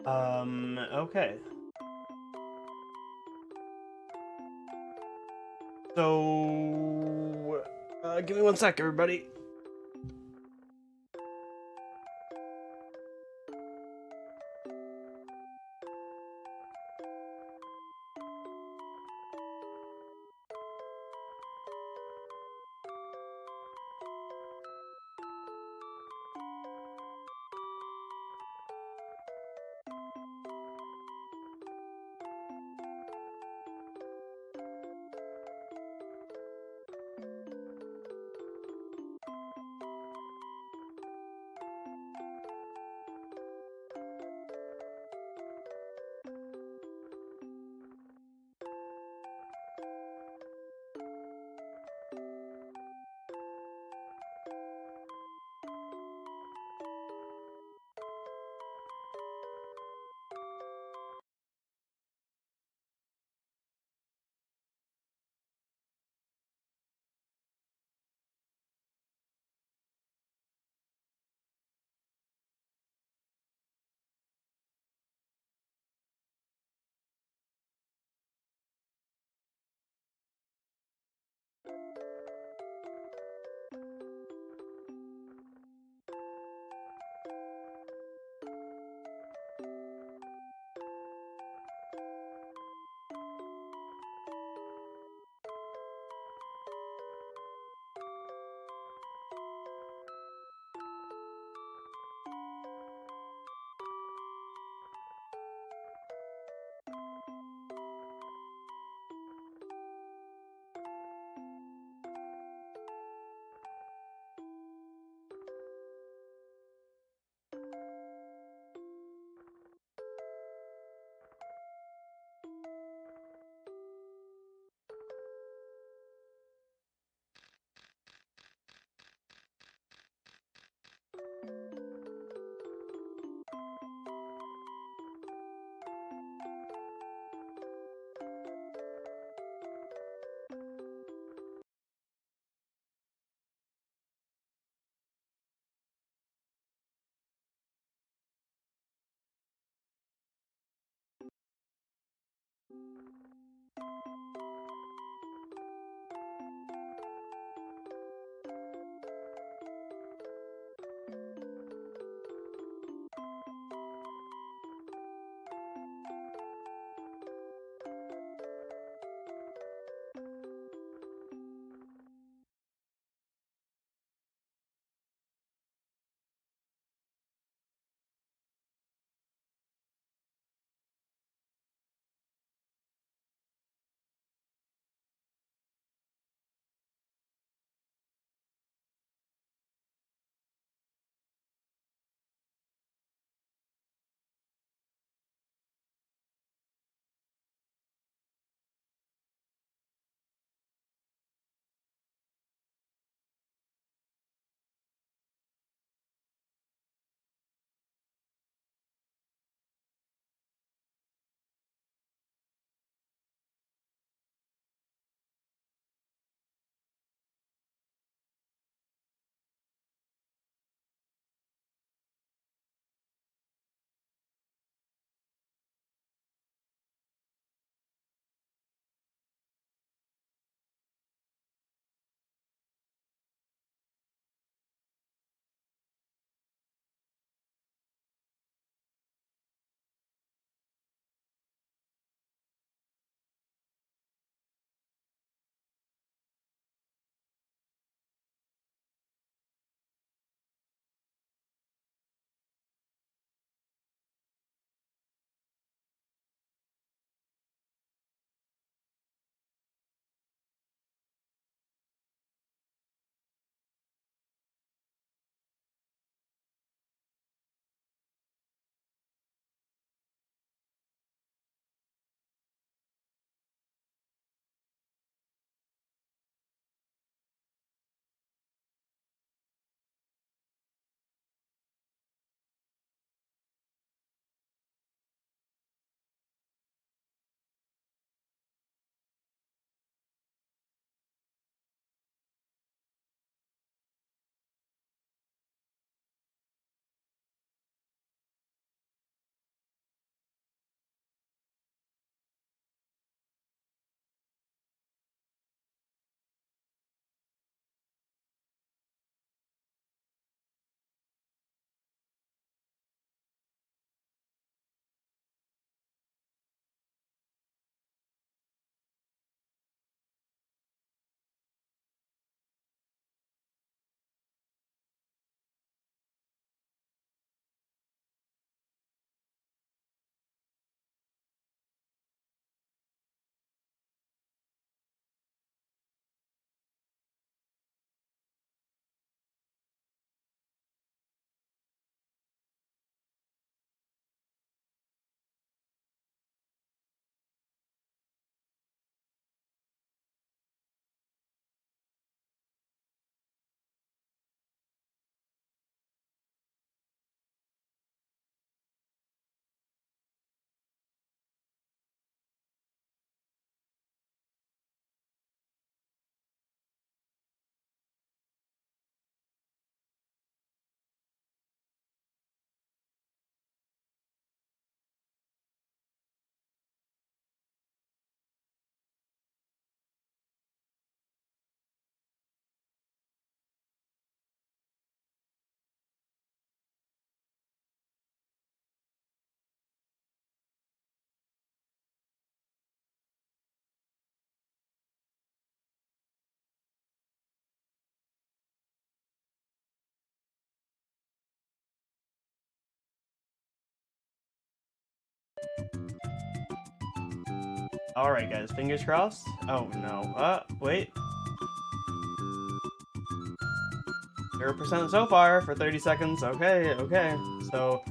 Okay. So, give me one sec, everybody. Alright guys, fingers crossed. Oh no, wait. 0% so far for 30 seconds. Okay, okay. So,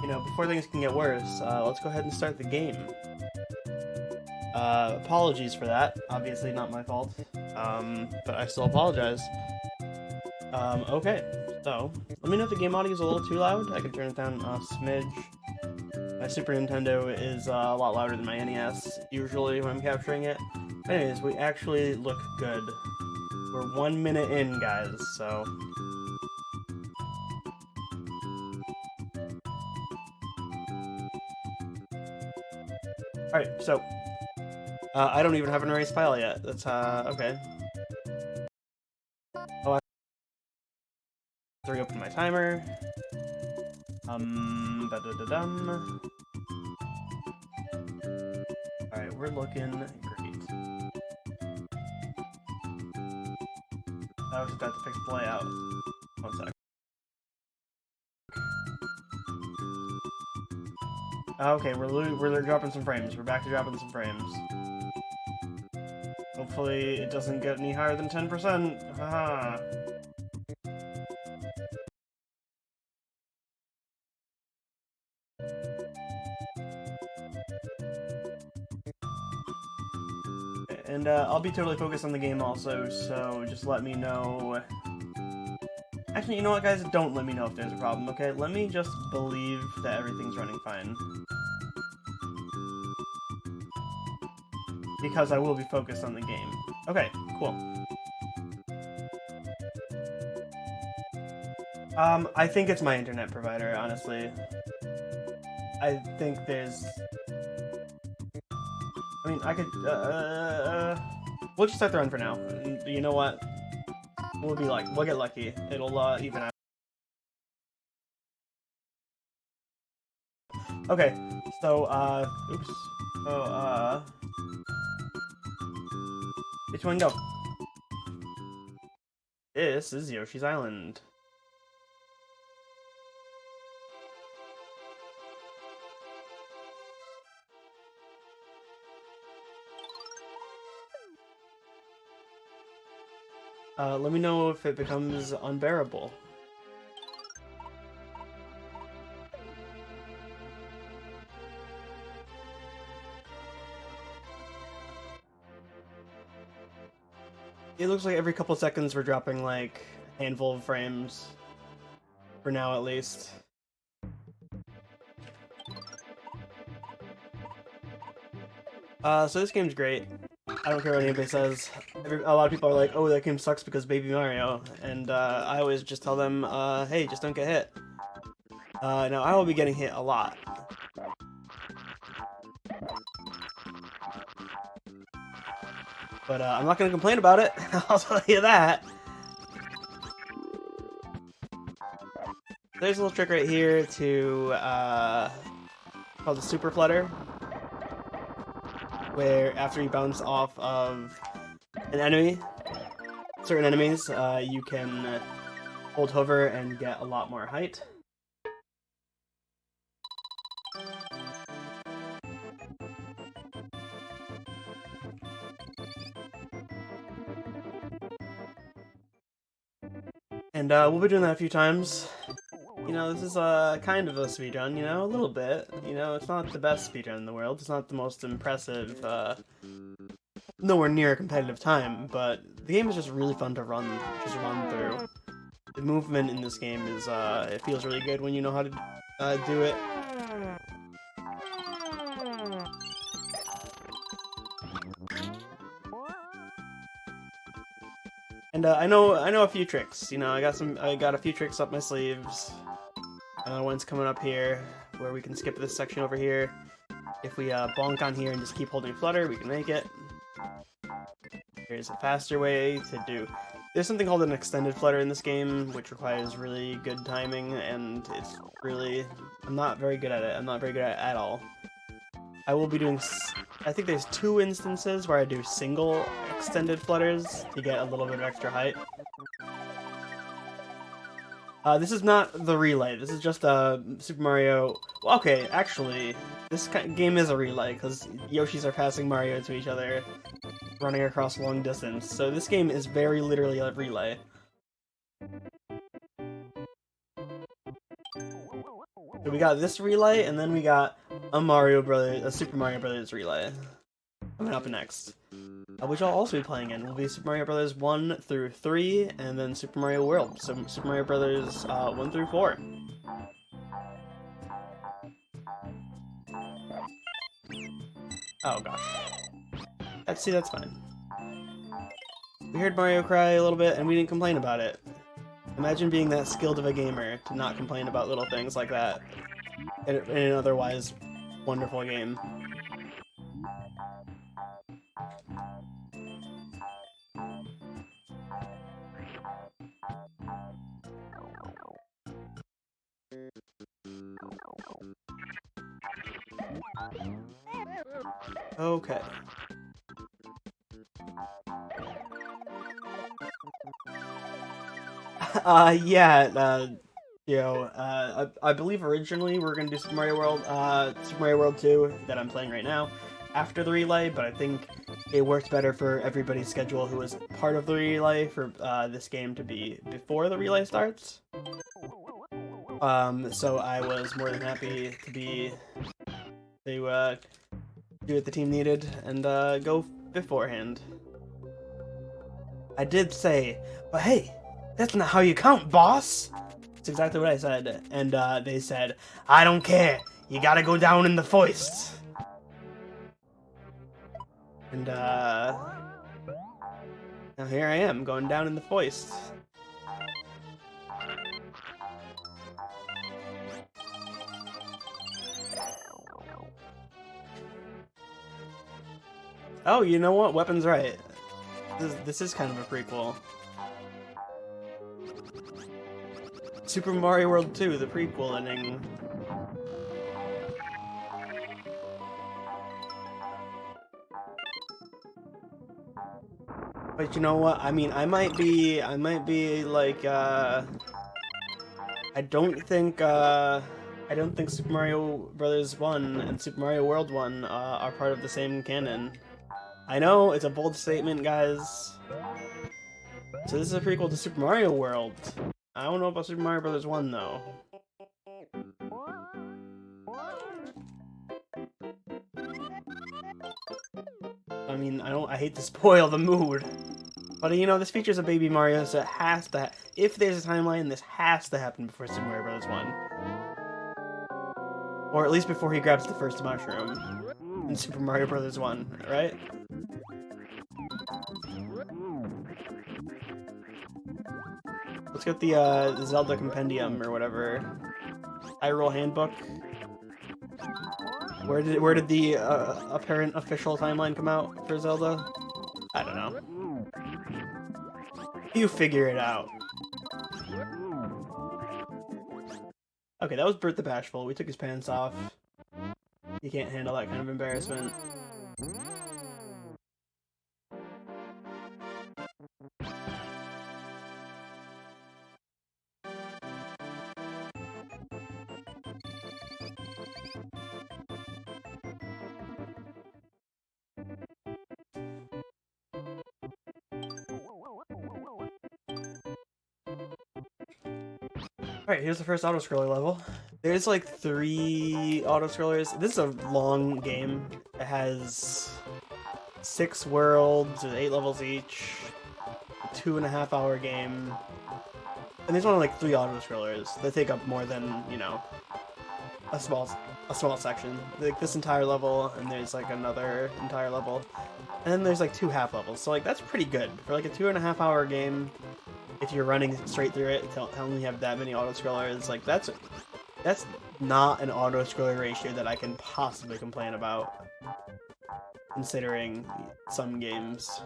you know, before things can get worse, let's go ahead and start the game. Apologies for that. Obviously not my fault. But I still apologize. Okay. So, let me know if the game audio is a little too loud. I can turn it down a smidge. My Super Nintendo is a lot louder than my NES, usually, when I'm capturing it. Anyways, we actually look good. We're 1 minute in, guys, so... Alright, so... I don't even have an erased file yet. That's, okay. Oh, I have to reopen my timer. Da-da-da-dum. Alright, we're looking great. I was just about to fix the layout. 1 sec. Okay, we're dropping some frames. We're back to dropping some frames. Hopefully it doesn't get any higher than 10%. Haha. And I'll be totally focused on the game also, so just let me know. Actually, you know what, guys? Don't let me know if there's a problem, okay? Let me just believe that everything's running fine. Because I will be focused on the game. Okay, cool. I think it's my internet provider, honestly. I think there's... I mean, I could, we'll just start the run for now. You know what? We'll get lucky. It'll, even out. Okay, so, oops. So, which one go? This is Yoshi's Island. Let me know if it becomes unbearable. It looks like every couple seconds we're dropping like a handful of frames. For now, at least. So this game's great. I don't care what anybody says. A lot of people are like, oh, that game sucks because Baby Mario. And I always just tell them, hey, just don't get hit. Now, I will be getting hit a lot. But I'm not going to complain about it. I'll tell you that. There's a little trick right here to called the Super Flutter, where after you bounce off of an enemy, certain enemies, you can hold hover and get a lot more height. And we'll be doing that a few times. You know, this is kind of a speedrun, you know, a little bit. You know, it's not the best speedrun in the world. It's not the most impressive, nowhere near a competitive time, but the game is just really fun to run through. The movement in this game is, it feels really good when you know how to do it. And I know a few tricks. You know, I got a few tricks up my sleeves. One's coming up here, where we can skip this section over here. If we bonk on here and just keep holding flutter, we can make it. There's a faster way to do. There's something called an extended flutter in this game, which requires really good timing, and it's really... I'm not very good at it. I'm not very good at it at all. I will be doing... I think there's 2 instances where I do single extended flutters to get a little bit of extra height. This is not the relay. This is just Super Mario. Well, okay, actually, this game is a relay because Yoshis are passing Mario to each other, running across long distance. So this game is very literally a relay. So we got this relay, and then we got a Super Mario Brothers relay coming up next, which I'll also be playing in. Will be Super Mario Brothers 1 through 3, and then Super Mario World. So Super Mario Brothers 1 through 4. Oh gosh. See, that's fine. We heard Mario cry a little bit, and we didn't complain about it. Imagine being that skilled of a gamer to not complain about little things like that in an otherwise wonderful game. Okay. Yeah, I believe originally we were gonna do Super Mario World 2 that I'm playing right now after the relay, but I think it worked better for everybody's schedule who was part of the relay for this game to be before the relay starts. So I was more than happy to do what the team needed and go beforehand. I did say, but hey, that's not how you count, boss! That's exactly what I said. And they said, I don't care, you gotta go down in the foist. And now here I am, going down in the foist. Oh, you know what? Weapon's right. This is kind of a prequel. Super Mario World 2, the prequel ending. But you know what? I mean, I might be like, I don't think Super Mario Brothers 1 and Super Mario World 1 are part of the same canon. I know, it's a bold statement, guys. So this is a prequel to Super Mario World. I don't know about Super Mario Brothers 1, though. I mean, I hate to spoil the mood. But, you know, this features a baby Mario, so it has to if there's a timeline, this has to happen before Super Mario Brothers 1. Or at least before he grabs the first mushroom in Super Mario Brothers 1, right? Let's get the Zelda Compendium or whatever. Hyrule Handbook. Where did the apparent official timeline come out for Zelda? I don't know. You figure it out. Okay, that was Bert the Bashful. We took his pants off. He can't handle that kind of embarrassment. Alright, here's the first auto-scroller level. There's like 3 auto-scrollers. This is a long game. It has 6 worlds, 8 levels each, a 2.5-hour game. And there's only like 3 auto-scrollers. They take up more than, you know, a small section. Like this entire level, and there's like another entire level. And then there's like 2 half levels. So like that's pretty good. For like a 2.5-hour game, if you're running straight through it, to only have that many auto-scrollers, like that's not an auto-scroller ratio that I can possibly complain about, considering some games.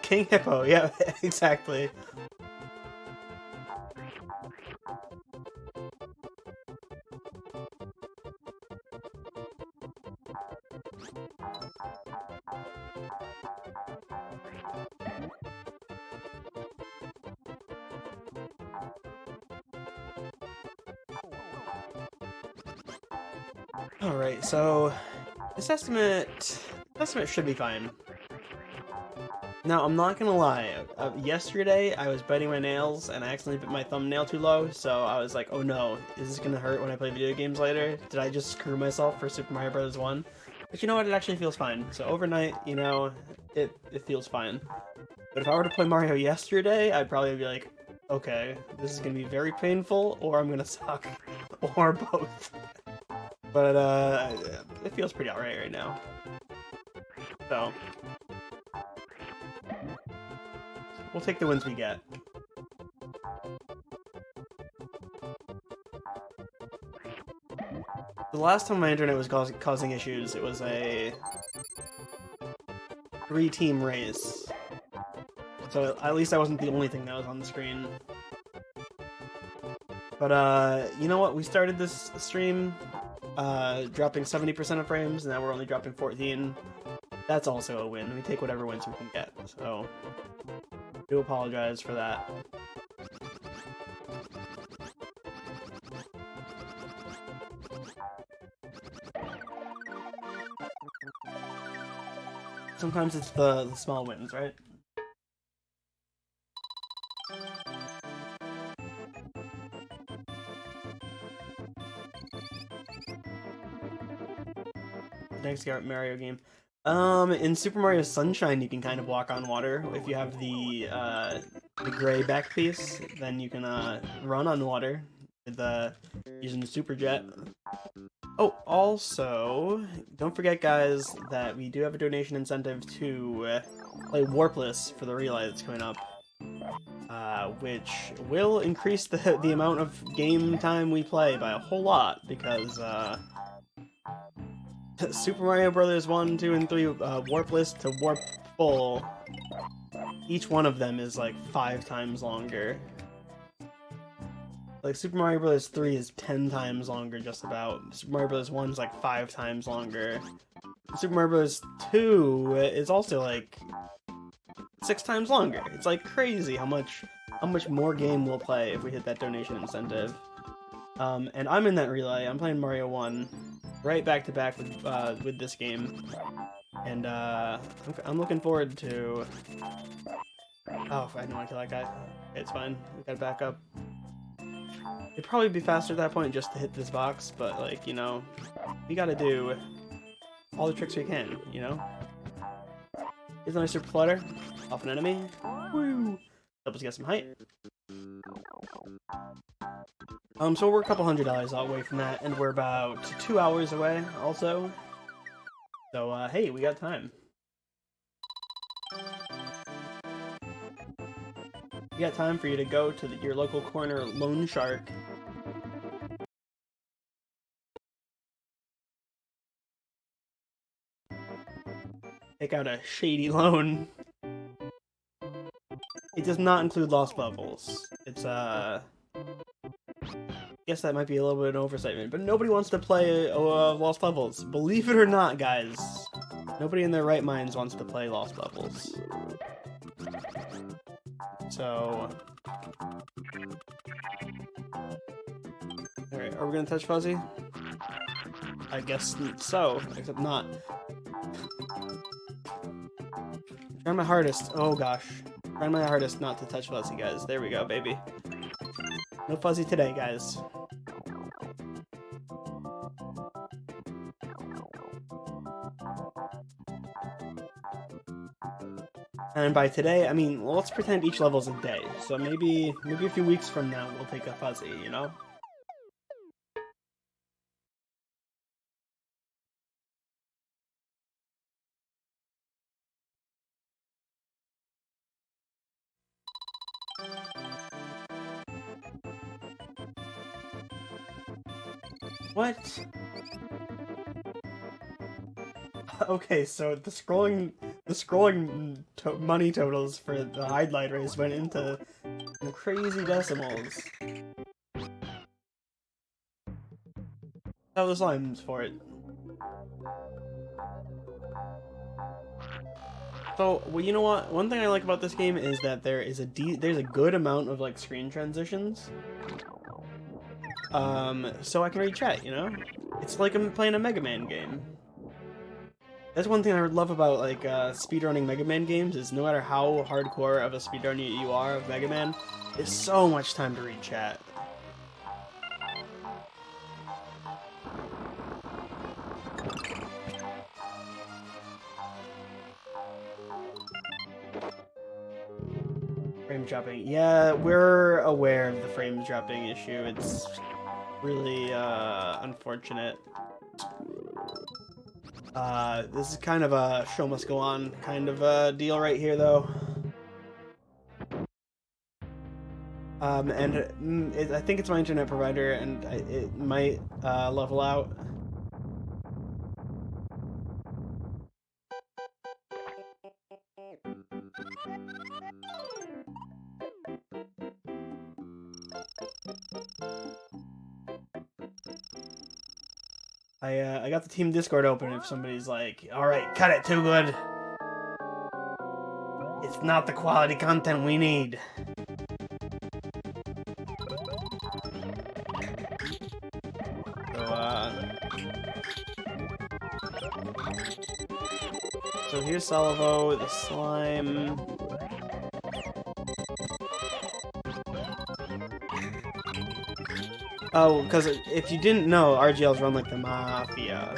King Hippo, yeah, exactly. Alright, so this estimate should be fine. Now, I'm not gonna lie, yesterday I was biting my nails and I accidentally bit my thumbnail too low, so I was like, oh no, is this gonna hurt when I play video games later? Did I just screw myself for Super Mario Bros. 1? But you know what, it actually feels fine. So overnight, you know, it feels fine. But if I were to play Mario yesterday, I'd probably be like, okay, this is gonna be very painful, or I'm gonna suck, or both. But, it feels pretty alright right now. So, we'll take the wins we get. The last time my internet was causing issues, it was a 3-team race. So at least I wasn't the only thing that was on the screen. But, you know what? We started this stream dropping 70% of frames, and now we're only dropping 14. That's also a win. We take whatever wins we can get, so I do apologize for that. Sometimes it's the small wins, right? Next Mario game. In Super Mario Sunshine, you can kind of walk on water. If you have the gray back piece, then you can run on water with using the Super Jet. Oh, also, don't forget, guys, that we do have a donation incentive to play Warpless for the relay that's coming up, which will increase the amount of game time we play by a whole lot, because Super Mario Bros. 1, 2, and 3, Warpless to Warp Full, each one of them is like 5 times longer. Like, Super Mario Bros. 3 is 10 times longer, just about. Super Mario Bros. 1 is like 5 times longer. Super Mario Bros. 2 is also like 6 times longer. It's like crazy how much more game we'll play if we hit that donation incentive. And I'm in that relay. I'm playing Mario 1 right back to back with this game, and I'm looking forward to. Oh, I didn't want to kill that guy. It's fine. We gotta back up. It'd probably be faster at that point just to hit this box, but like, you know, we gotta do all the tricks we can, you know? Here's a nice super flutter off an enemy. Woo! Help us get some height. So we're a couple $100 away from that, and we're about 2 hours away, also. So, hey, we got time. We got time for you to go to your local corner loan shark. Take out a shady loan. It does not include lost levels. It's, I guess that might be a little bit of an overstatement, but nobody wants to play Lost Levels. Believe it or not, guys. Nobody in their right minds wants to play Lost Levels. So... Alright, are we gonna touch Fuzzy? I guess so, except not. Trying my hardest. Oh gosh. Trying my hardest not to touch Fuzzy, guys. There we go, baby. No Fuzzy today, guys. And by today, I mean, well, let's pretend each level's a day. So maybe a few weeks from now, we'll take a Fuzzy, you know? What? Okay, so the scrolling money totals for the highlight race went into crazy decimals. That was slimes for it. So, well, you know what? One thing I like about this game is that there's a good amount of like screen transitions. so I can read chat, you know? It's like I'm playing a Mega Man game. That's one thing I would love about, like, speedrunning Mega Man games, is no matter how hardcore of a speedrunner you are of Mega Man, it's so much time to read chat. Frame dropping. Yeah, we're aware of the frames dropping issue. It's really, unfortunate. This is kind of a show must go on kind of a deal right here, though. I think it's my internet provider, and it might level out. I got the team Discord open if somebody's like, alright, cut it, 2wogood. It's not the quality content we need. So here's Salvo, the slime. Oh, because if you didn't know, RGLs run like the mafia.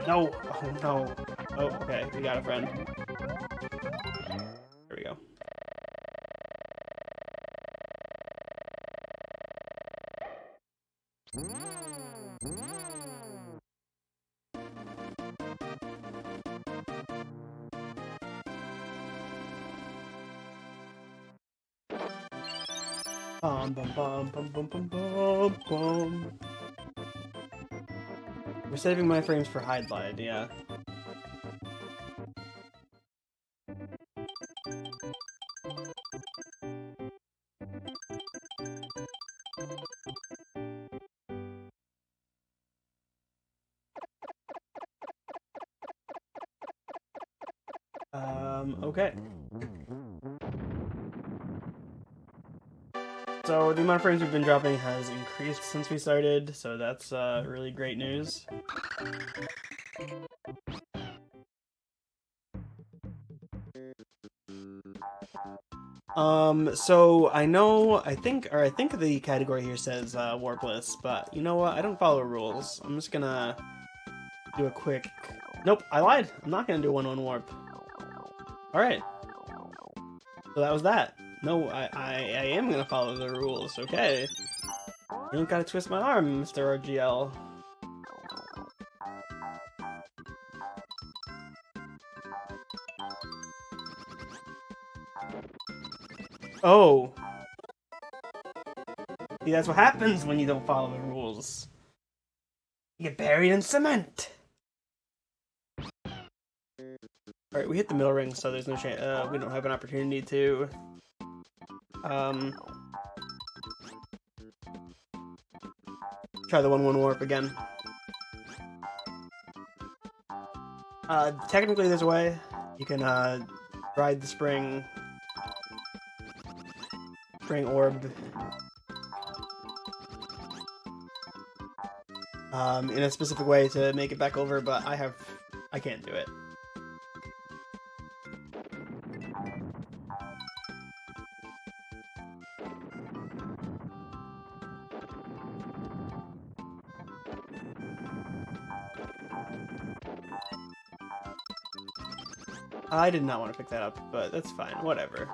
No! Oh no. Oh, okay, we got a friend. There we go. Bum bum bum bum bum bum bum bum. We're saving my frames for hide glide, yeah. Okay. So the amount of frames we've been dropping has increased since we started, so that's really great news. So I think the category here says warpless, but you know what? I don't follow rules. I'm just gonna do a quick. Nope, I lied. I'm not gonna do 1-1 warp. All right. So that was that. No, I am gonna follow the rules. Okay. You don't gotta twist my arm, Mr. RGL. Oh. See, that's what happens when you don't follow the rules. You get buried in cement. Alright, we hit the middle ring, so there's no chance. We don't have an opportunity to. Try the 1-1 warp again. Technically there's a way. You can, ride the spring orb. In a specific way to make it back over, but I can't do it. I did not want to pick that up, but that's fine, whatever.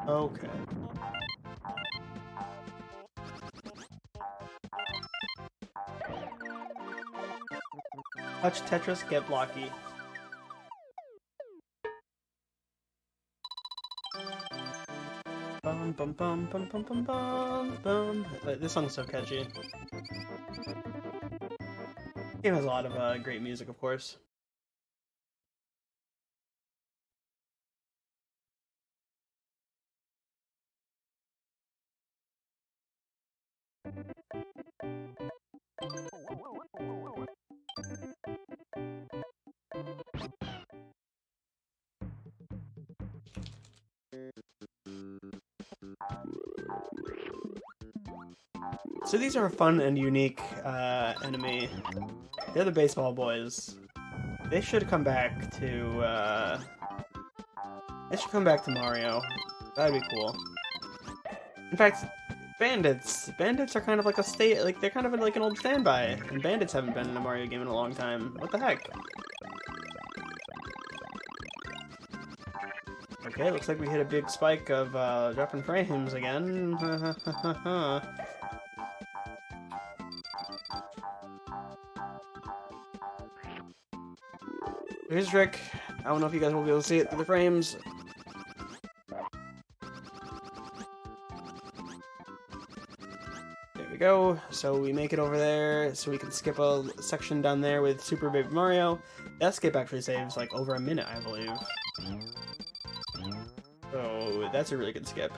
Okay. Touch Tetris, get blocky. Bum bum bum bum bum bum bum bum. This song's so catchy. Game has a lot of great music, of course. So these are a fun and unique enemy. They're the baseball boys. They should come back to Mario. That'd be cool. In fact, bandits. Bandits are kind of like they're kind of like an old standby. And bandits haven't been in a Mario game in a long time. What the heck? Okay, looks like we hit a big spike of dropping frames again. Here's a trick. I don't know if you guys will be able to see it through the frames. There we go. So we make it over there, so we can skip a section down there with Super Baby Mario. That skip actually saves like over a minute, I believe. So that's a really good skip.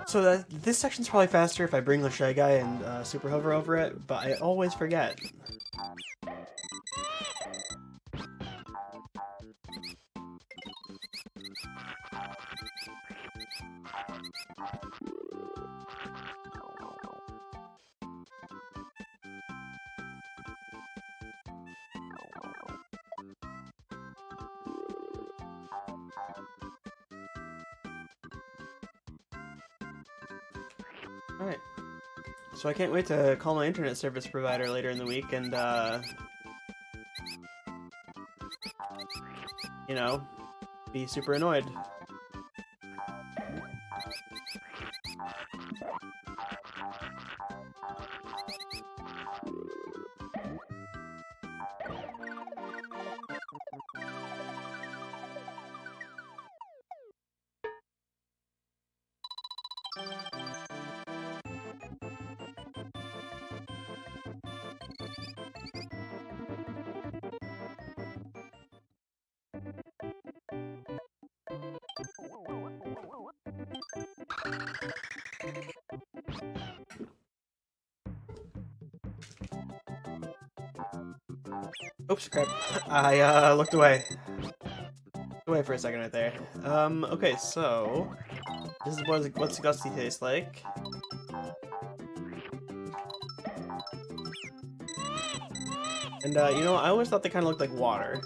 So this section's probably faster if I bring the Shy Guy and Super Hover over it, but I always forget. Alright. So I can't wait to call my internet service provider later in the week and, you know, be super annoyed. Oops, crap. I looked away. Away for a second right there. Okay, so this is what's Gusty taste like. And you know, I always thought they kind of looked like water.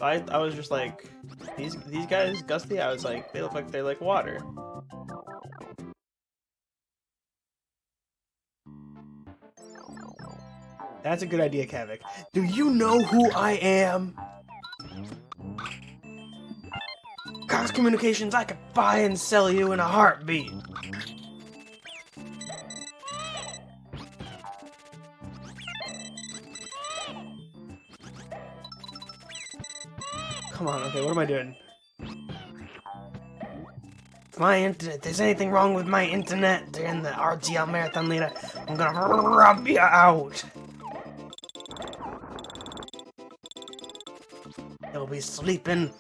I was just like, these guys, Gusty, I was like, they look like they're like water. That's a good idea, Kavik. Do you know who I am? Cox Communications, I could buy and sell you in a heartbeat. Come on, okay, what am I doing? If there's anything wrong with my internet during the RGL marathon later, I'm gonna rub you out. You'll be sleeping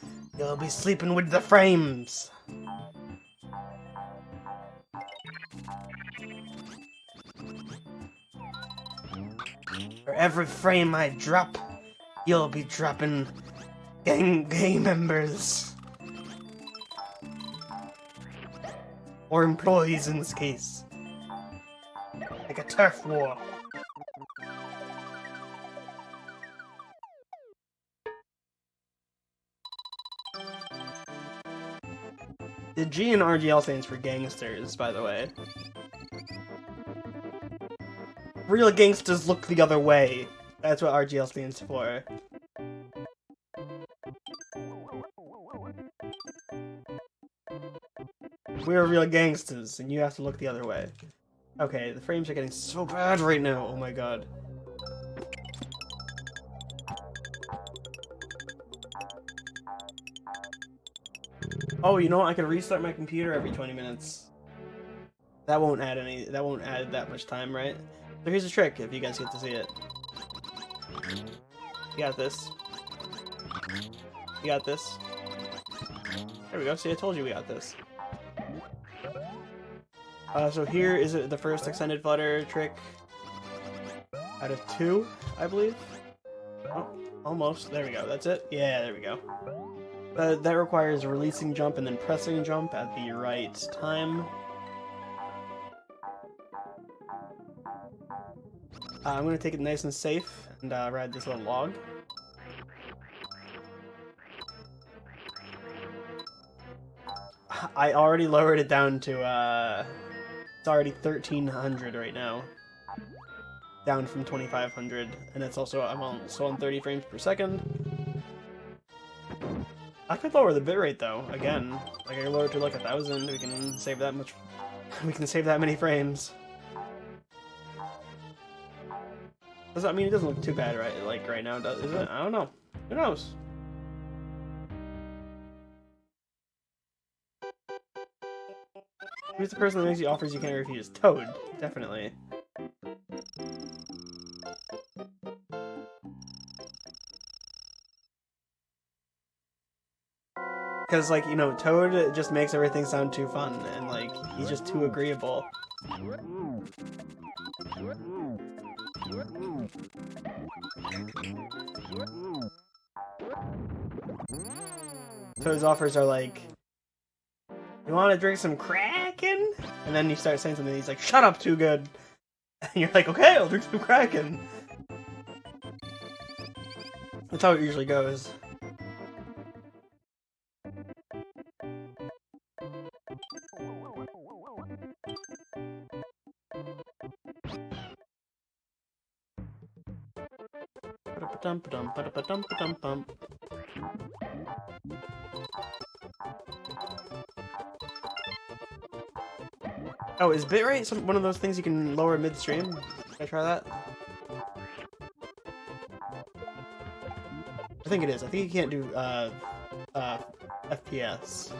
with the frames. For every frame I drop, you'll be dropping gang members. Or employees in this case. Like a turf war. The G in RGL stands for gangsters, by the way. Real gangsters look the other way. That's what RGL stands for. We're real gangsters, and you have to look the other way. Okay, the frames are getting so bad right now. Oh my god. Oh, you know what? I could restart my computer every 20 minutes. That won't add that much time, right? So here's a trick if you guys get to see it. You got this. You got this. There we go. See, I told you we got this. So here is the first extended flutter trick out of 2, I believe. Oh, almost. There we go. That's it. Yeah, there we go. That requires releasing jump and then pressing jump at the right time. I'm going to take it nice and safe and ride this little log. I already lowered it down to, it's already 1300 right now. Down from 2500, and it's also, I'm also on 30 frames per second. I could lower the bitrate though, again. Like I could lower it to like 1000, we can save that much, we can save that many frames. I mean, it doesn't look too bad, right? Like right now, is it? I don't know. Who knows? Who's the person that makes you offers you can't refuse? Toad, definitely. Because, like, you know, Toad just makes everything sound too fun, and, like, he's just too agreeable. Toad's offers are like, you want to drink some Kraken? And then you start saying something, and he's like, shut up, 2wogood! And you're like, okay, I'll drink some Kraken! That's how it usually goes. Oh, is bitrate one of those things you can lower midstream? Can I try that? I think it is. I think you can't do FPS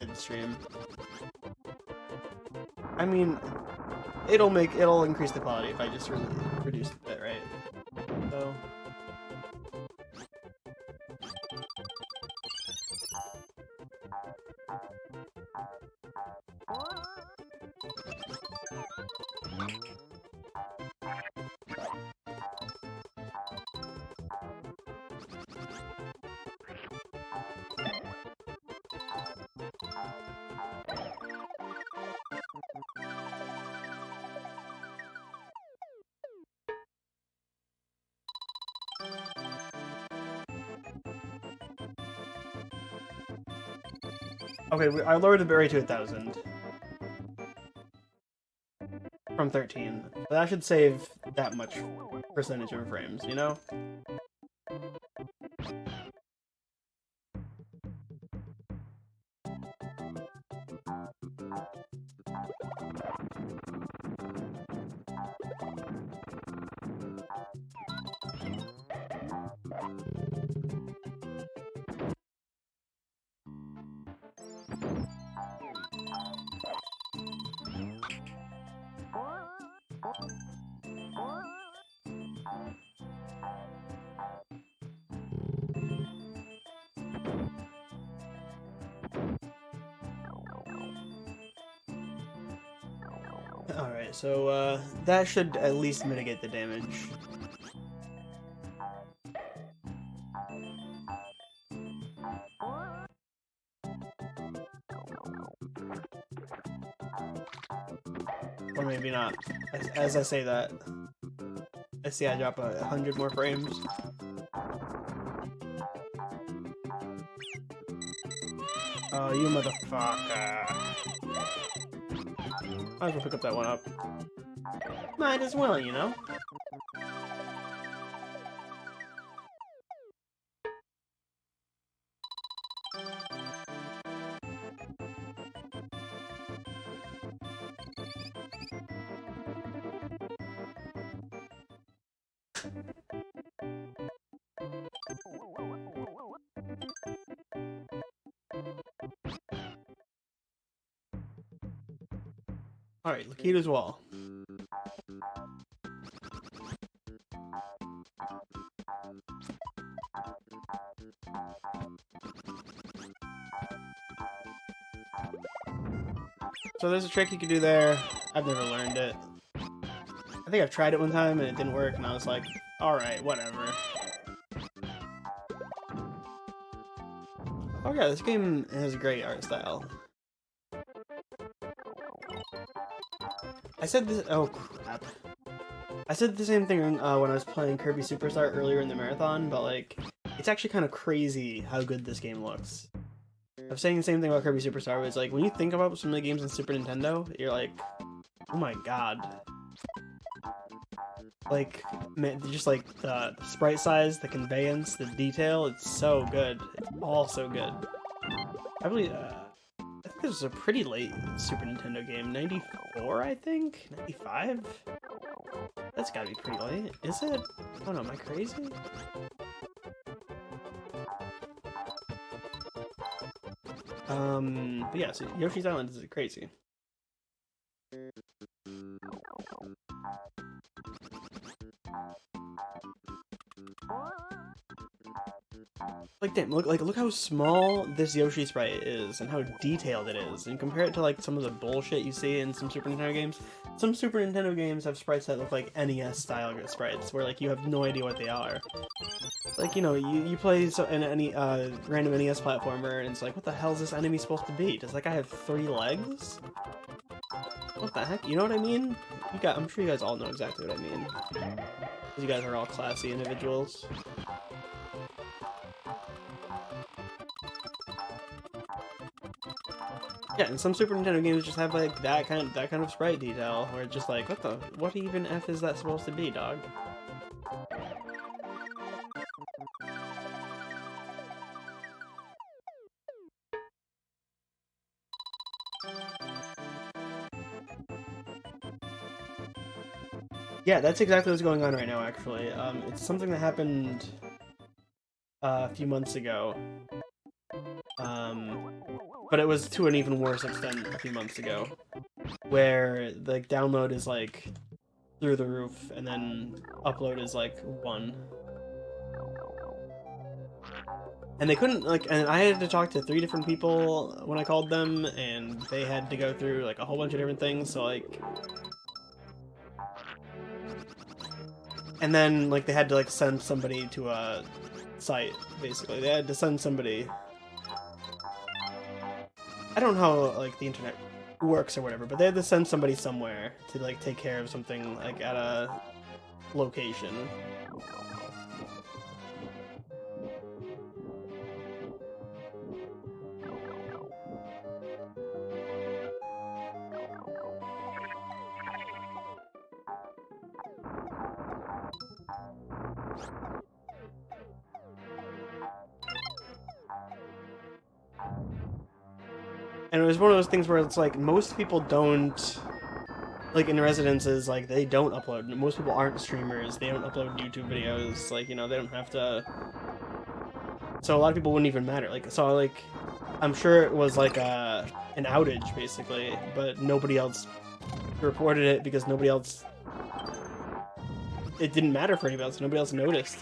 midstream. I mean, it'll increase the quality if I just really reduce the bitrate. So. Okay, I lowered the bitrate to 1000 from 13. So that should save that much percentage of frames, you know? Alright, so that should at least mitigate the damage. Or maybe not. As I say that, I see I drop 100 more frames. Oh, you motherfucker. Might as well pick up that one up. Might as well, you know? Alright, Lakita's wall. So there's a trick you can do there. I've never learned it. I think I've tried it one time and it didn't work, and I was like, alright, whatever. Oh yeah, this game has a great art style. I said this- oh crap. I said the same thing when I was playing Kirby Superstar earlier in the marathon, but like, it's actually kind of crazy how good this game looks. I was saying the same thing about Kirby Superstar, but it's like, when you think about some of the games on Super Nintendo, you're like, oh my god. Like, man, just like the sprite size, the conveyance, the detail, it's so good. It's all so good. I believe, I think this was a pretty late Super Nintendo game. 94, I think? 95? That's gotta be pretty late. Is it? Oh no, am I crazy? But yeah, so Yoshi's Island is crazy. Like damn, look how small this Yoshi sprite is and how detailed it is, and compare it to like some of the bullshit you see in some Super Nintendo games. Some Super Nintendo games have sprites that look like NES style sprites, where like you have no idea what they are. Like, you know, you play any random NES platformer, and it's like, what the hell is this enemy supposed to be? Does that guy have 3 legs? What the heck? You know what I mean? I'm sure you guys all know exactly what I mean. You guys are all classy individuals. Yeah, and some Super Nintendo games just have like that kind of sprite detail, where it's just like, what even F is that supposed to be, dog? Yeah, that's exactly what's going on right now, actually. It's something that happened a few months ago. But it was to an even worse extent a few months ago, where the download is like through the roof, and then upload is like 1. And they couldn't, like, and I had to talk to 3 different people when I called them, and they had to go through like a whole bunch of different things, so like, and then like they had to like send somebody to a site, basically. They had to send somebody. I don't know how like the internet works or whatever, but they had to send somebody somewhere to like take care of something like at a location. And it was one of those things where it's like most people don't, like in residences, like they don't upload. Most people aren't streamers. They don't upload YouTube videos. Like, you know, they don't have to. So a lot of people wouldn't even matter. Like, so like, I'm sure it was like an outage basically, but nobody else reported it because nobody else. It didn't matter for anybody else. Nobody else noticed.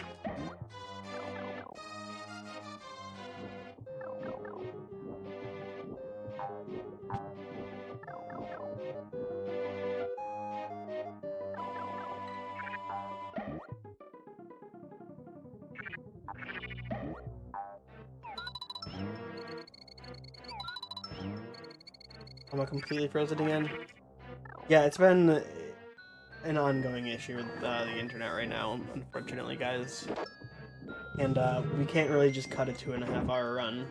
Am I completely frozen again? Yeah, it's been an ongoing issue with the internet right now, unfortunately, guys. And we can't really just cut a 2.5-hour run.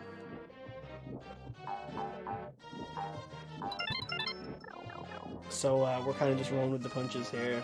So we're kind of just rolling with the punches here.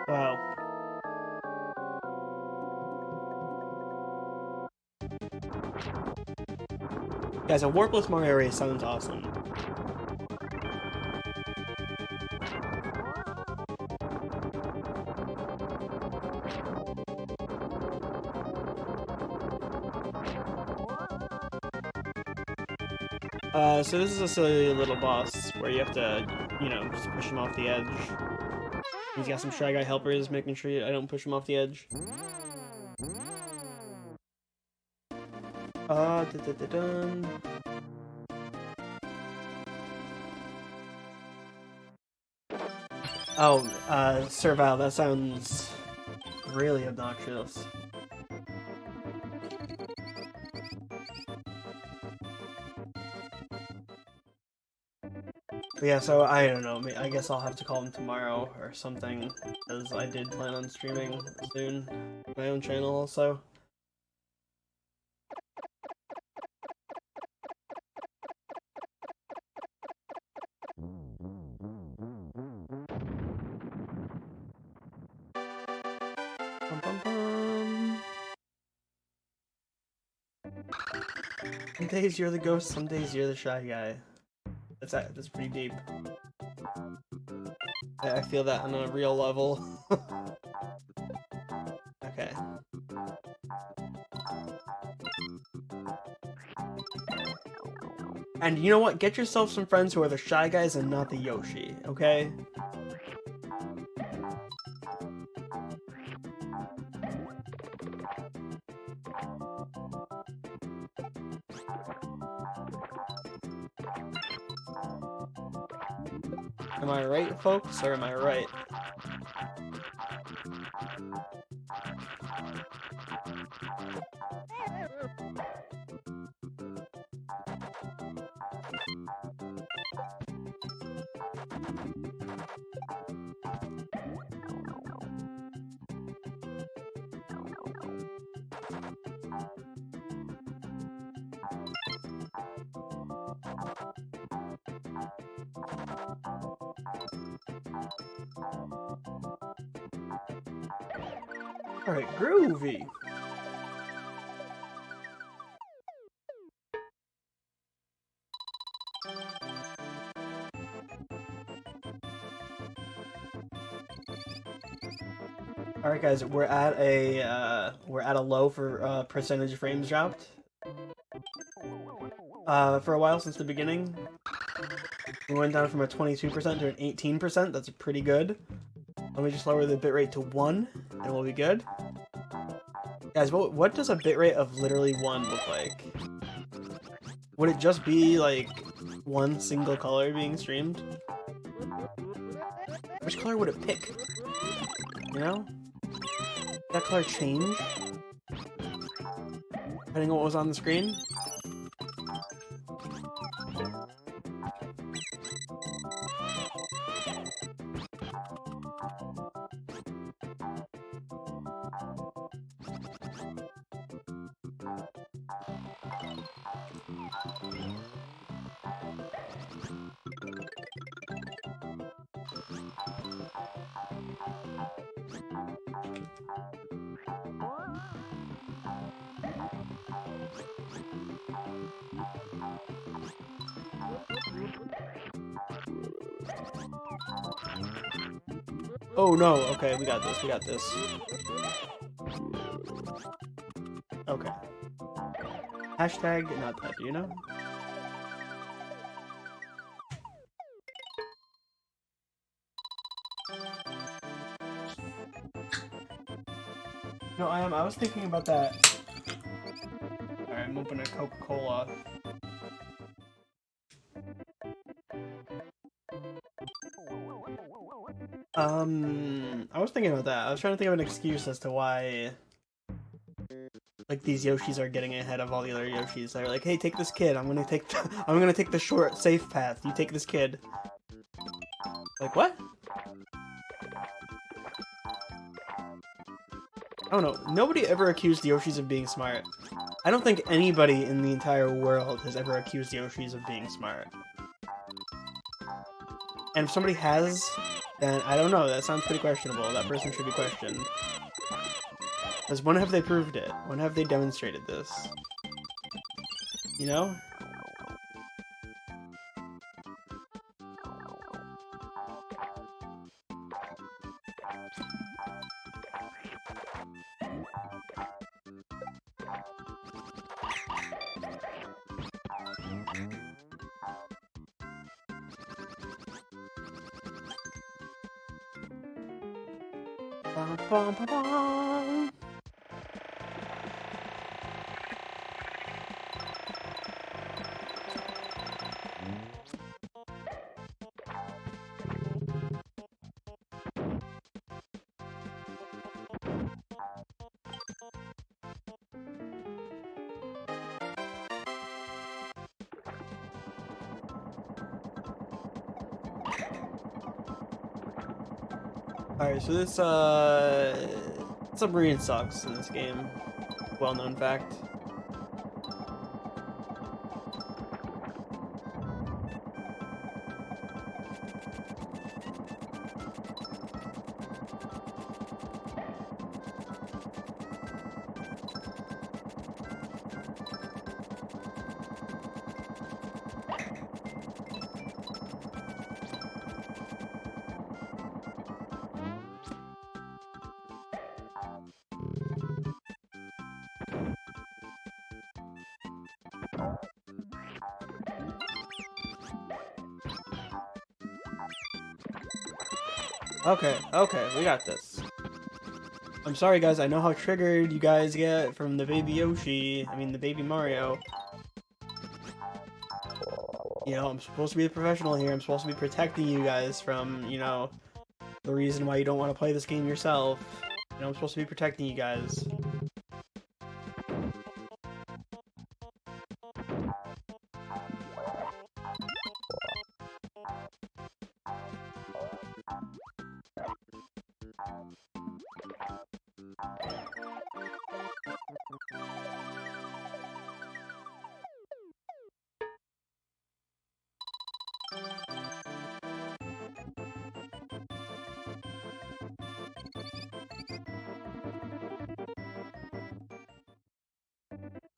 Wow. Guys, a warpless Mario race sounds awesome. So this is a silly little boss where you have to, you know, just push him off the edge. He's got some Shy Guy helpers making sure I don't push him off the edge. Da-da-da-dun. Oh, Servile, that sounds really obnoxious. But yeah, so I don't know, I guess I'll have to call him tomorrow or something, because I did plan on streaming soon, my own channel also. Bum, bum, bum. Some days you're the ghost, some days you're the Shy Guy. That's pretty deep. I feel that on a real level. Okay. And you know what? Get yourself some friends who are the Shy Guys and not the Yoshi, okay? Am I right, folks, or am I right? Alright, groovy. Alright guys, we're at a low for percentage frames dropped. For a while since the beginning. We went down from a 22% to an 18%, that's pretty good. Let me just lower the bitrate to 1, and we'll be good. Guys, what does a bitrate of literally 1 look like? Would it just be, like, one single color being streamed? Which color would it pick? You know? Would that color change? Depending on what was on the screen? Oh no, okay, we got this, we got this. Okay. Hashtag not that, you know? No, I was thinking about that. Alright, I'm opening a Coca-Cola. I was thinking about that. I was trying to think of an excuse as to why, like, these Yoshis are getting ahead of all the other Yoshis. They're like, hey, take this kid. I'm gonna take the short, safe path. You take this kid. Like, what? I don't know. Nobody ever accused the Yoshis of being smart. I don't think anybody in the entire world has ever accused the Yoshis of being smart. And if somebody has, then I don't know. That sounds pretty questionable. That person should be questioned. Because when have they proved it? When have they demonstrated this? You know? Bum, bum, bum, bum. Alright, so this, submarine sucks in this game. Well-known fact. Okay, we got this. I'm sorry guys, I know how triggered you guys get from the baby Yoshi, I mean the baby Mario. You know, I'm supposed to be a professional here, I'm supposed to be protecting you guys from, you know, the reason why you don't want to play this game yourself. You know, I'm supposed to be protecting you guys.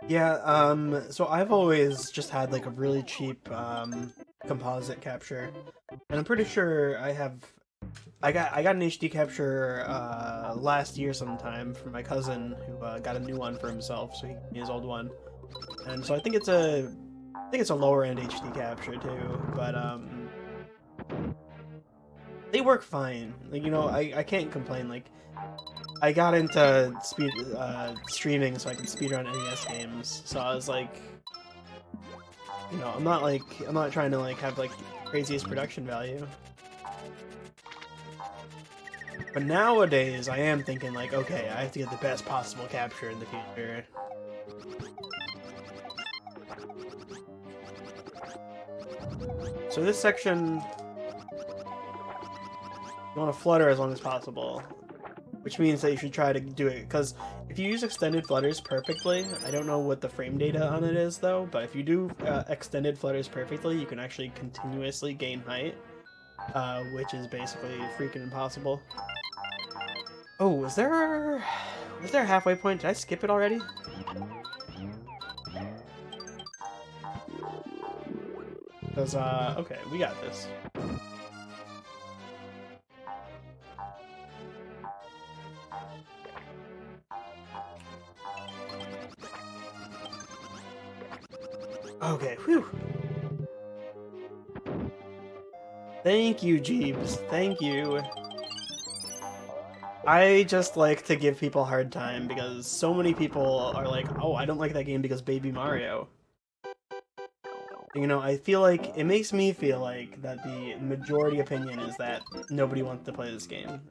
Yeah, so I've always just had like a really cheap composite capture, and I'm pretty sure I got an HD capture last year sometime from my cousin who got a new one for himself, so he gave me his old one, and so I think it's a lower end HD capture too, but they work fine. Like, you know, I can't complain. Like, I got into streaming so I could speedrun NES games, so I was like, you know, I'm not trying to like have like craziest production value. But nowadays, I am thinking like, okay, I have to get the best possible capture in the future. So this section, you want to flutter as long as possible, which means that you should try to do it, because if you use extended flutters perfectly, I don't know what the frame data on it is though, but if you do extended flutters perfectly, you can actually continuously gain height, which is basically freaking impossible. Oh, was there a halfway point? Did I skip it already? Because, okay, we got this. Okay, whew. Thank you, Jeeves. Thank you. I just like to give people a hard time because so many people are like, oh, I don't like that game because Baby Mario. You know, I feel like it makes me feel like that the majority opinion is that nobody wants to play this game.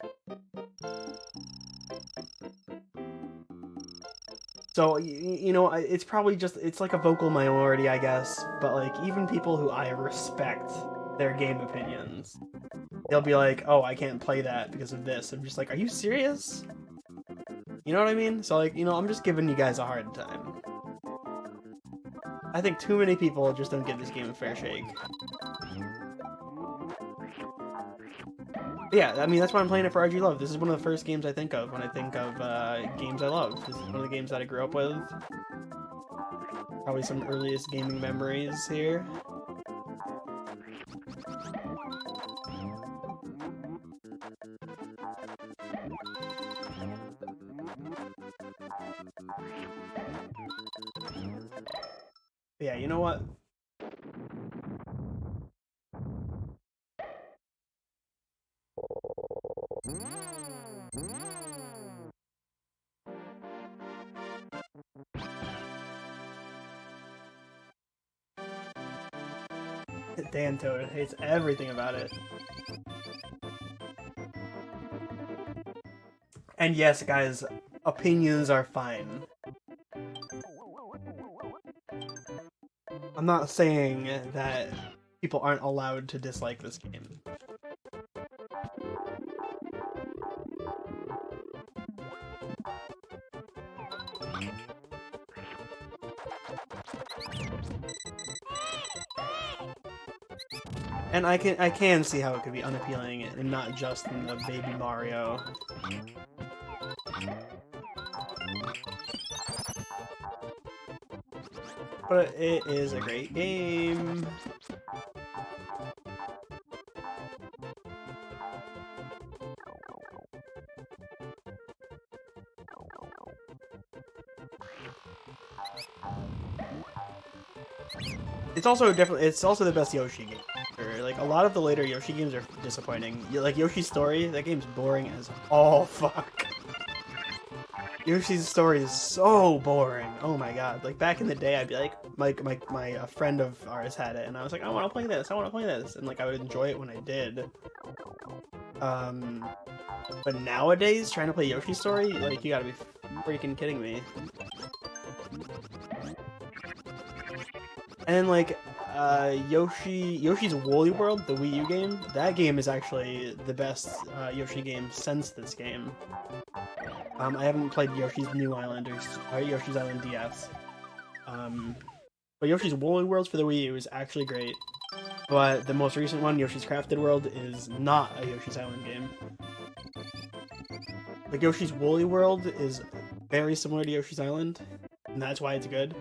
So, you know, it's probably just, it's like a vocal minority, I guess, but like, even people who I respect their game opinions, they'll be like, oh, I can't play that because of this. I'm just like, are you serious? You know what I mean? So like, you know, I'm just giving you guys a hard time. I think too many people just don't give this game a fair shake. But yeah, I mean, that's why I'm playing it for RGLove. This is one of the first games I think of when I think of games I love. This is one of the games that I grew up with. Probably some earliest gaming memories here. But yeah, you know what? Dan Toad hates everything about it. And yes, guys, opinions are fine. I'm not saying that people aren't allowed to dislike this game. And I can see how it could be unappealing and not just in the Baby Mario. But it is a great game. It's also the best Yoshi game. Like a lot of the later Yoshi games are disappointing. Like Yoshi's Story, that game's boring as all fuck. Yoshi's Story is so boring. Oh my god! Like back in the day, I'd be like, my friend of ours had it, and I was like, I want to play this. I want to play this, and like I would enjoy it when I did. But nowadays, trying to play Yoshi's Story, like you gotta be freaking kidding me. And then like Yoshi's Woolly World, the Wii U game, that game is actually the best Yoshi game since this game. I haven't played Yoshi's New Island or Yoshi's Island DS. But Yoshi's Woolly World for the Wii U is actually great. But the most recent one, Yoshi's Crafted World, is not a Yoshi's Island game. Like Yoshi's Woolly World is very similar to Yoshi's Island, and that's why it's good.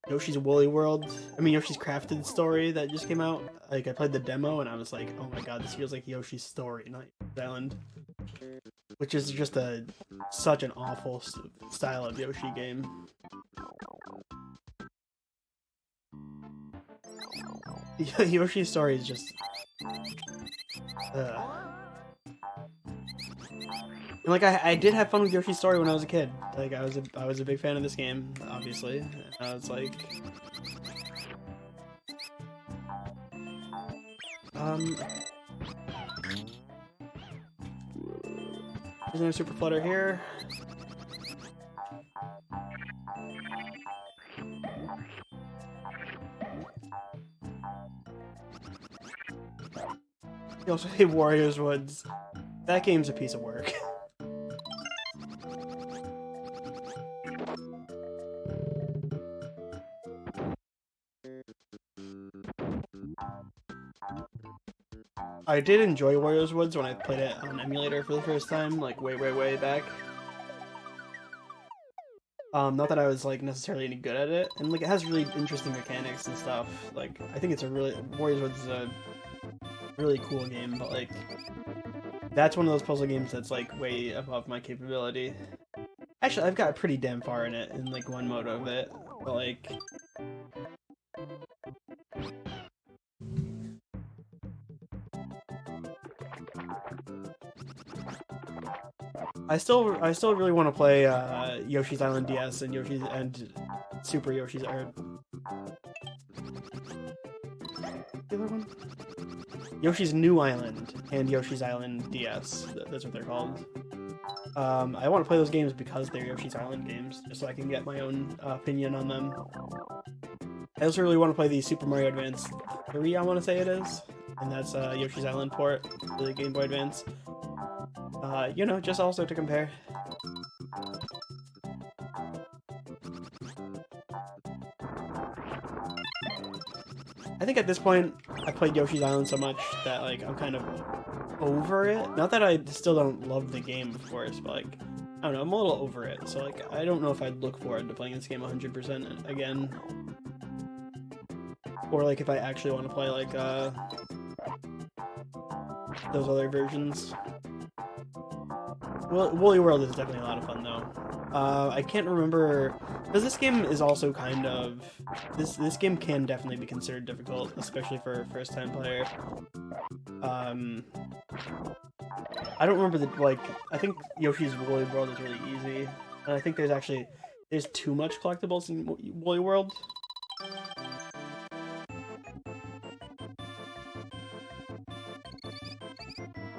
Yoshi's Woolly World, Yoshi's Crafted Story that just came out, like I played the demo and I was like, oh my god, this feels like Yoshi's Story, not Yoshi's Island. Which is just such an awful style of Yoshi game. Yoshi's Story is just... And like I did have fun with Yoshi's Story when I was a kid. Like I was a big fan of this game, obviously. And I was like, there's another Super Flutter here. You also hate Warriors Woods. That game's a piece of work. I did enjoy Warriors Woods when I played it on emulator for the first time, like way back. Not that I was like necessarily any good at it, and like it has really interesting mechanics and stuff. Like I think Warriors Woods is a really cool game, but like that's one of those puzzle games that's like way above my capability. Actually, I've got pretty damn far in it in like one mode of it, but like I still really want to play Yoshi's Island DS and Yoshi's and Super Yoshi's or the other one? Yoshi's New Island and Yoshi's Island DS. That's what they're called. I want to play those games because they're Yoshi's Island games, just so I can get my own opinion on them. I also really want to play the Super Mario Advance 3, I want to say it is, and that's Yoshi's Island port for the Game Boy Advance. You know, just also to compare. I think at this point, I played Yoshi's Island so much that, like, I'm kind of over it. Not that I still don't love the game, of course, but, like, I don't know, I'm a little over it. So, like, I don't know if I'd look forward to playing this game 100% again. Or, like, if I actually want to play, like, those other versions. Well, Woolly World is definitely a lot of fun, though. I can't remember, because this game is also kind of, this game can definitely be considered difficult, especially for a first-time player. I don't remember the, like, I think Yoshi's Woolly World is really easy, and I think there's too much collectibles in Woolly World.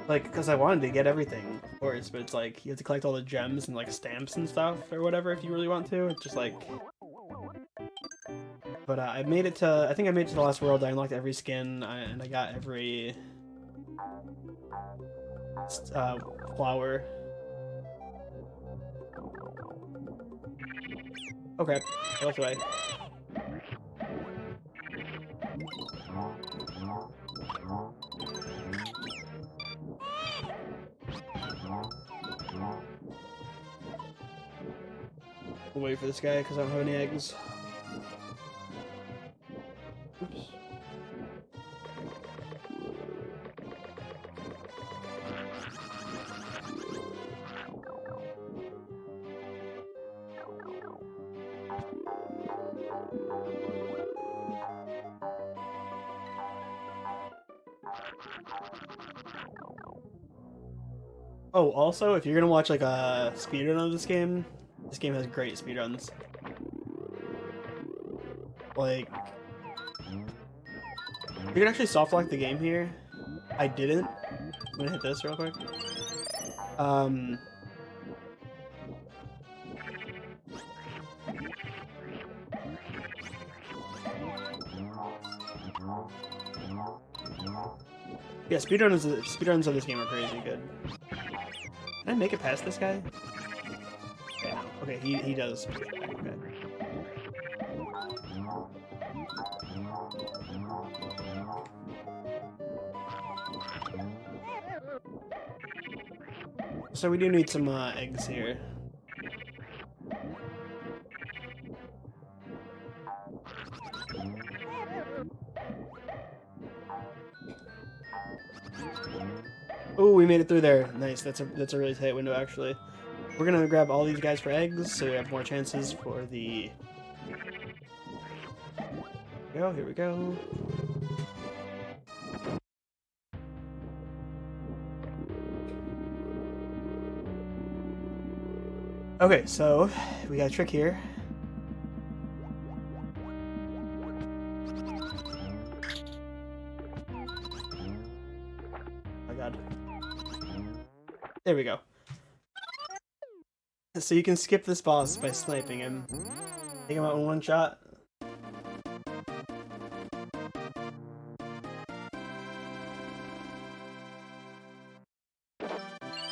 Like, because I wanted to get everything, of course, but it's like, you have to collect all the gems and, like, stamps and stuff, or whatever, if you really want to. It's just, like... But, I made it to... I think I made it to the last world. I unlocked every skin, and I got every... flower. Okay, I looked away. We'll wait for this guy because I don't have any eggs. Oops. Oh, also, if you're gonna watch, like, a speedrun of this game has great speedruns. Like, you can actually soft lock the game here. I didn't. I'm gonna hit this real quick. Yeah, speedruns of this game are crazy good. Can I make it past this guy? Yeah, no. Okay, he does. Okay. So we do need some eggs here. Oh, we made it through there. Nice. That's a really tight window, actually. We're gonna grab all these guys for eggs, so we have more chances for the... Here we go. Okay, so we got a trick here. Oh my god. There we go. So you can skip this boss by sniping him. Take him out in one shot.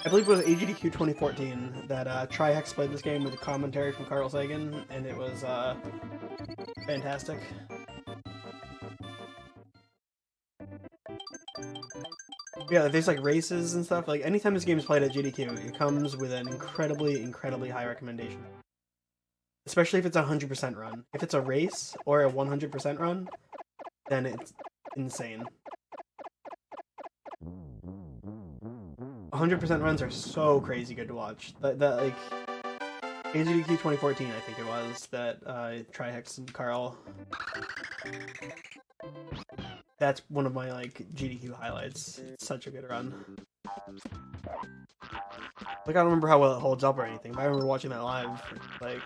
I believe it was AGDQ 2014 that Trihex played this game with a commentary from Carl Sagan, and it was fantastic. Yeah, there's like races and stuff. Like anytime this game is played at GDQ, it comes with an incredibly high recommendation. Especially if it's a 100% run. If it's a race or a 100% run, then it's insane. 100% runs are so crazy good to watch. That like AGDQ 2014, I think it was, that Trihex and Carl. That's one of my like GDQ highlights. It's such a good run. Like, I don't remember how well it holds up or anything, but I remember watching that live. Like,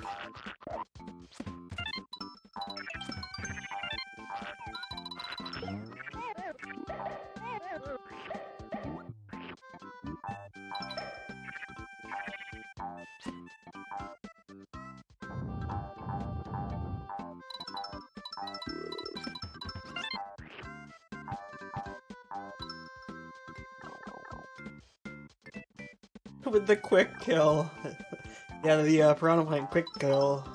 with the quick kill. Yeah, the piranha plant quick kill.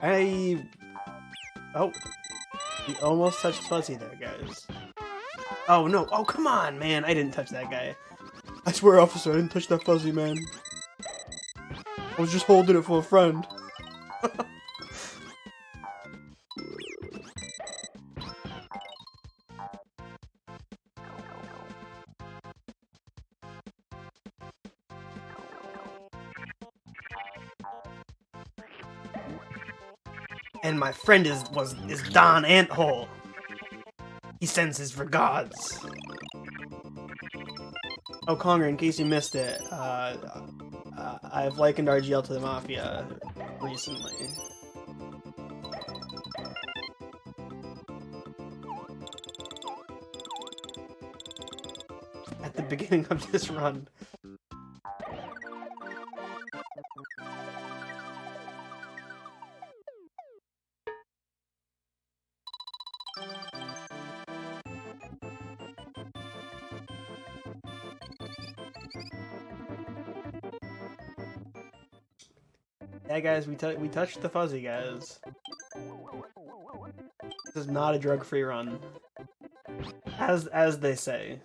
Oh, he almost touched Fuzzy there, guys. Oh no! Oh come on, man! I didn't touch that guy. I swear, officer, I didn't touch that Fuzzy, man. I was just holding it for a friend. And my friend is Don Anthole. He sends his regards. Oh, Conger, in case you missed it, I've likened RGL to the Mafia recently. At the beginning of this run. Yeah, guys, we touched the Fuzzy, guys. This is not a drug-free run, as they say.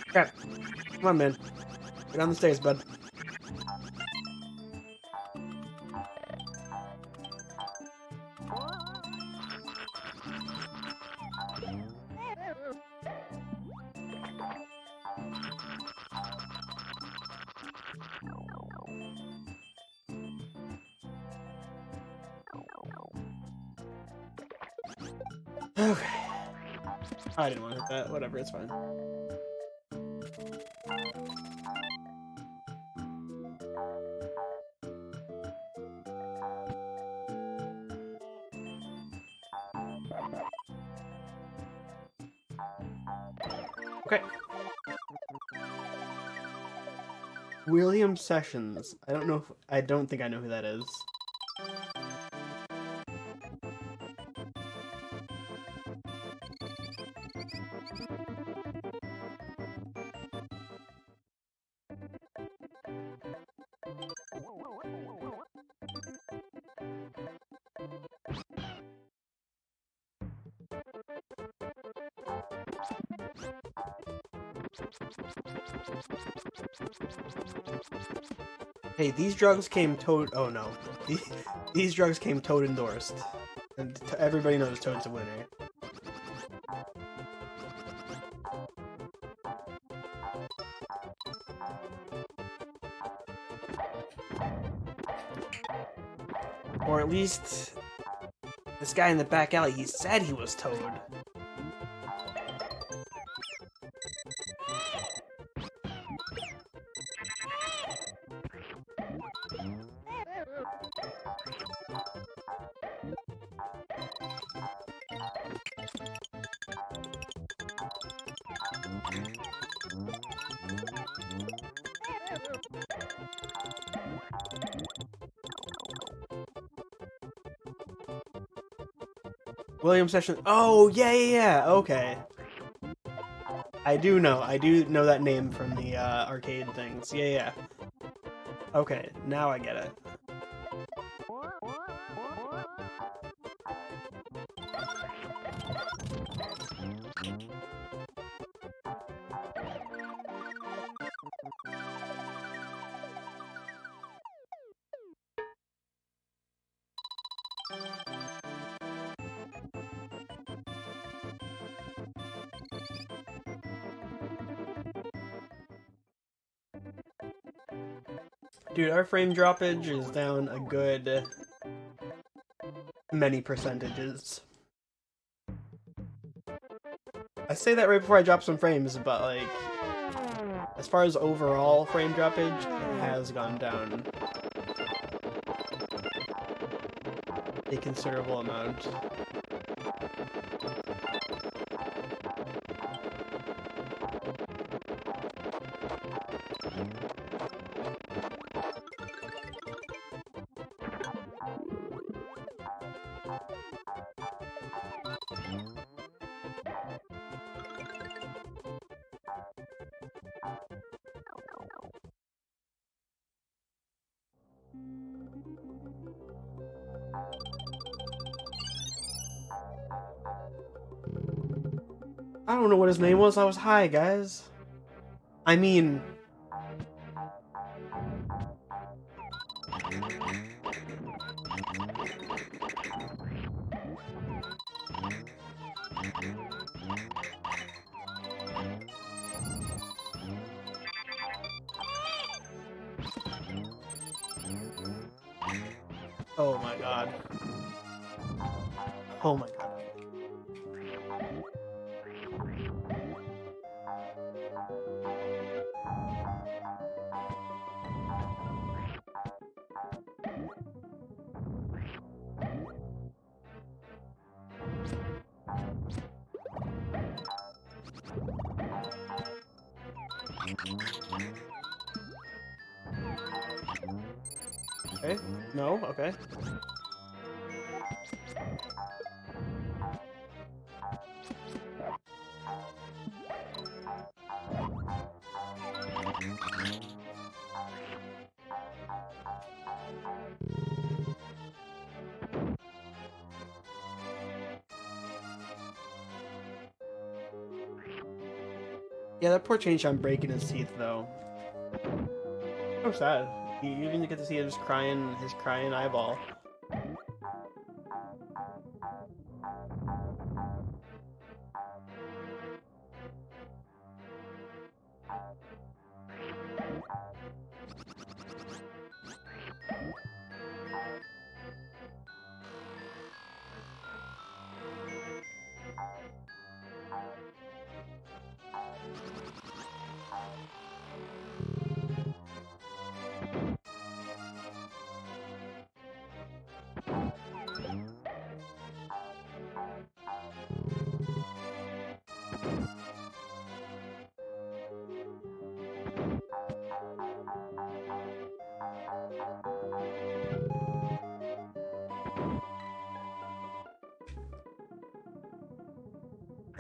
Crap. Come on, man. Get down the stairs, bud. Okay. I didn't want to hit that. Whatever, it's fine. Okay. William Sessions. I don't think I know who that is. Hey, these drugs came Toad. Oh no, these drugs came Toad endorsed, and everybody knows Toad's a winner. Or at least this guy in the back alley, he said he was Toad. William Sessions. Oh, yeah. Okay. I do know that name from the arcade things. Yeah. Okay, now I get it. Dude, our frame droppage is down a good many percentages. I say that right before I drop some frames, but like, as far as overall frame droppage, it has gone down a considerable amount. I don't know what his name was. I was high, guys. I mean... Oh my god. Oh my god. Okay. No? Okay. Yeah, that poor Chain-chan breaking his teeth, though. So sad. You even get to see his crying eyeball.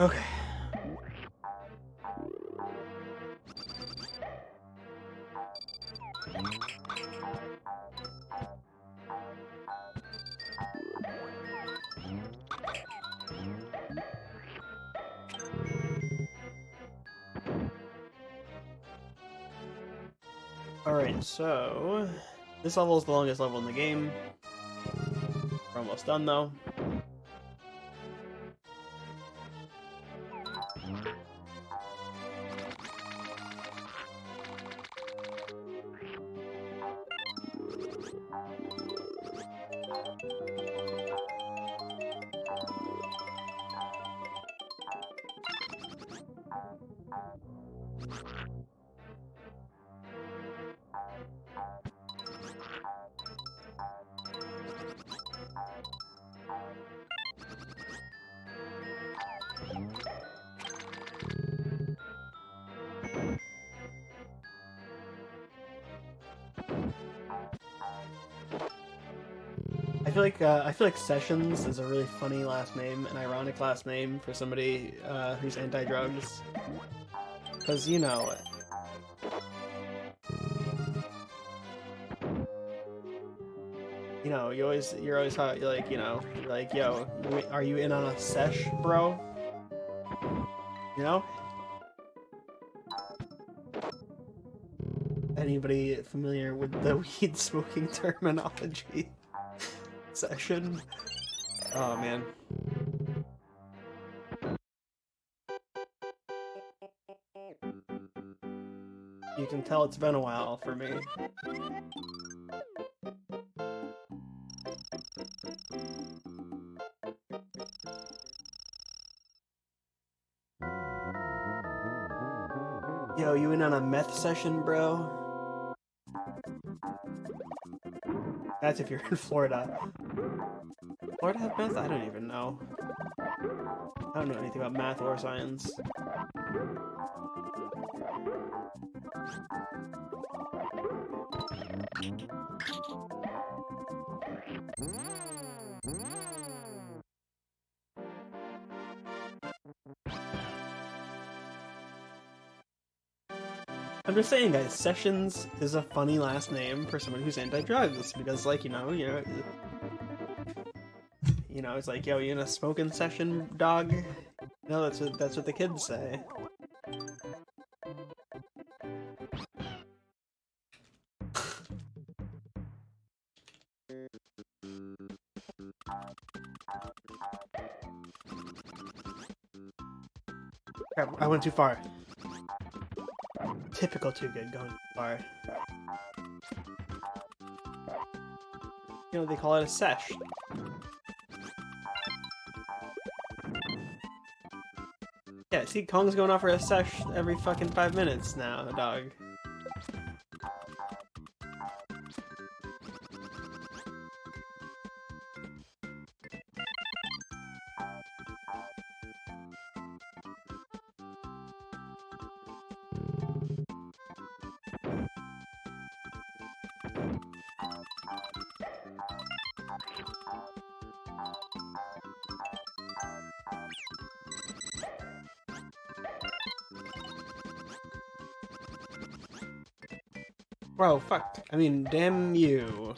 Okay. Alright, so... This level is the longest level in the game. We're almost done, though. I feel like Sessions is a really funny last name, an ironic last name for somebody who's anti-drugs. Because, you know, you're always hot, like, you know, like, yo, are you in on a sesh, bro? You know? Anybody familiar with the weed smoking terminology? Session? Oh, man. you can tell, it's been a while for me. Yo, you in on a meth session, bro? That's if you're in Florida. Florida have meth? I don't even know. I don't know anything about math or science. I'm just saying, guys, Sessions is a funny last name for someone who's anti-drugs, because, like, you know, it's like, yo, you in a smoking session, dog? No, that's what the kids say. Crap, I went too far. Typical 2wogood going too far. You know, they call it a sesh. Yeah, see, Kong's going off for a sesh every fucking 5 minutes now, dog. Bro, fuck. I mean, damn you.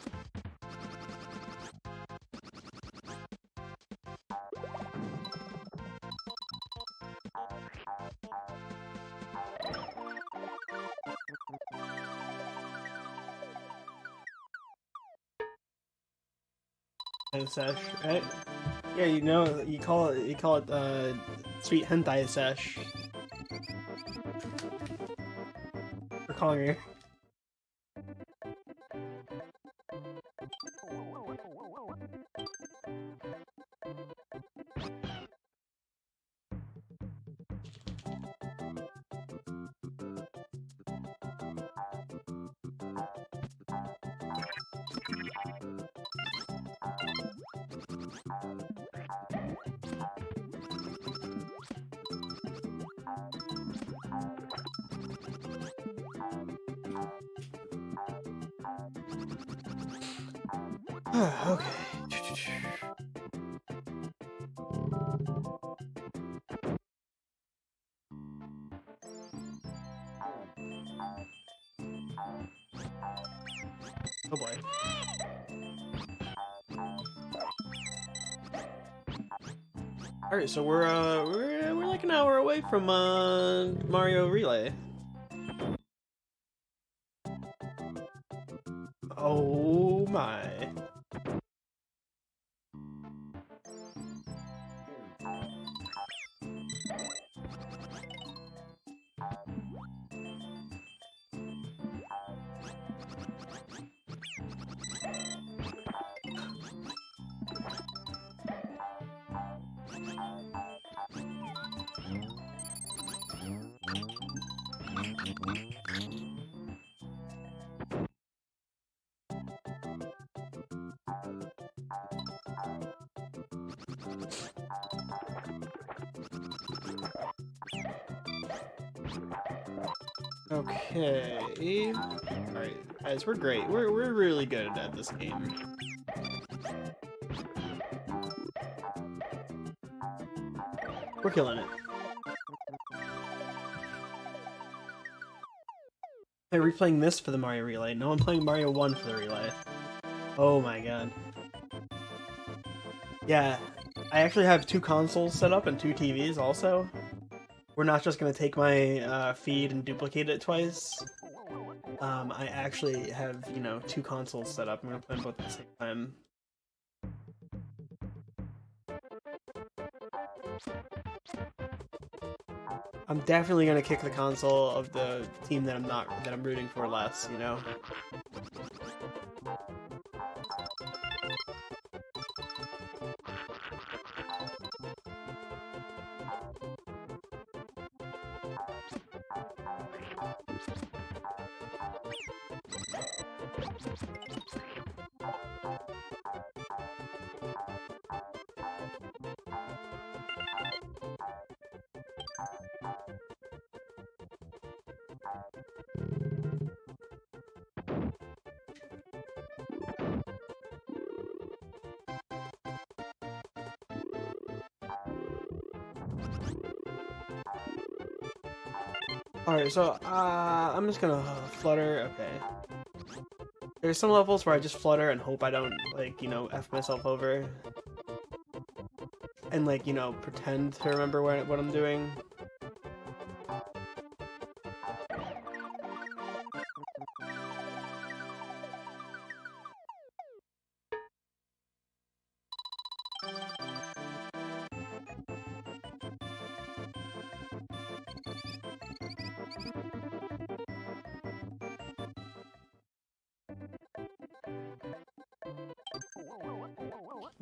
Sesh, right? Yeah, you know, you call it sweet hentai sesh. We're calling her. Okay. Oh boy. All right, so we're like an hour away from Mario Relay. Oh my. Okay. Alright, guys, we're great. We're really good at this game. We're killing it. Hey, replaying this for the Mario Relay. No, I'm playing Mario 1 for the Relay. Oh my god. Yeah, I actually have 2 consoles set up and 2 TVs also. We're not just gonna take my feed and duplicate it twice. I actually have, 2 consoles set up. I'm gonna play them both at the same time. I'm definitely gonna kick the console of the team that I'm rooting for less, you know? Alright, so, I'm just gonna flutter, okay. There's some levels where I just flutter and hope I don't, like, you know, F myself over. And, like, you know, pretend to remember what I'm doing.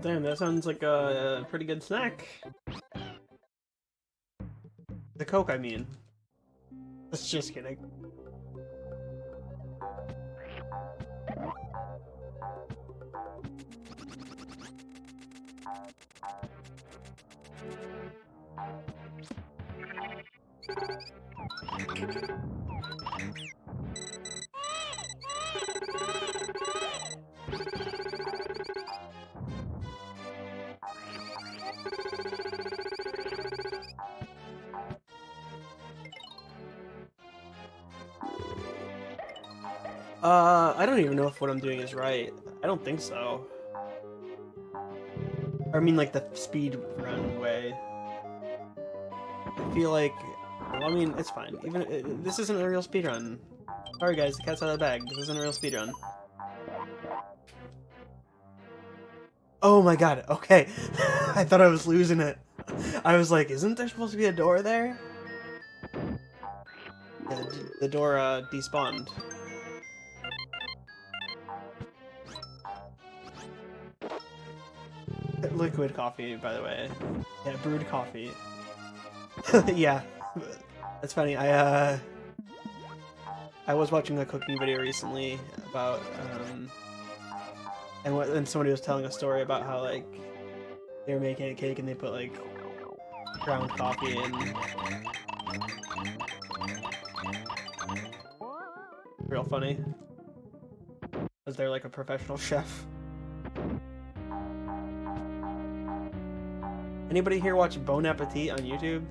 Damn, that sounds like a pretty good snack. The Coke, I mean. Just kidding. I don't even know if what I'm doing is right. I don't think so. Or I mean, like, the speed run way. I feel like... Well, I mean, it's fine. Even this isn't a real speed run. Sorry guys, the cat's out of the bag. This isn't a real speed run. Oh my god, okay. I thought I was losing it. I was like, isn't there supposed to be a door there? Yeah, the door, despawned. Liquid coffee, by the way. Yeah, brewed coffee. Yeah, that's funny. I was watching a cooking video recently about, and somebody was telling a story about how, like, they were making a cake and they put, like, ground coffee in. Real funny. Was there, like, a professional chef? Anybody here watch Bon Appetit on YouTube?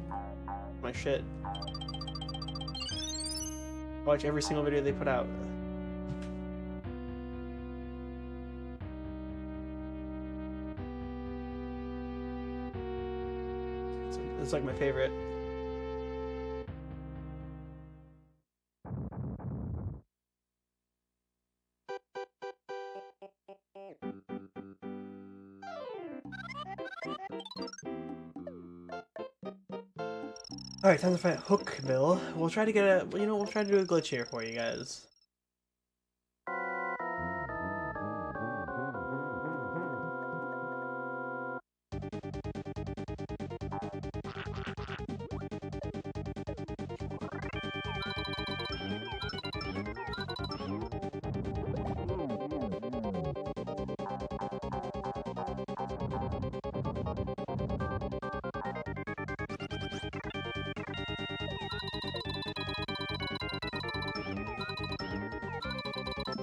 My shit. Watch every single video they put out. It's like my favorite. Alright, time to fight Hookbill. We'll try to get a, you know, we'll try to do a glitch here for you guys.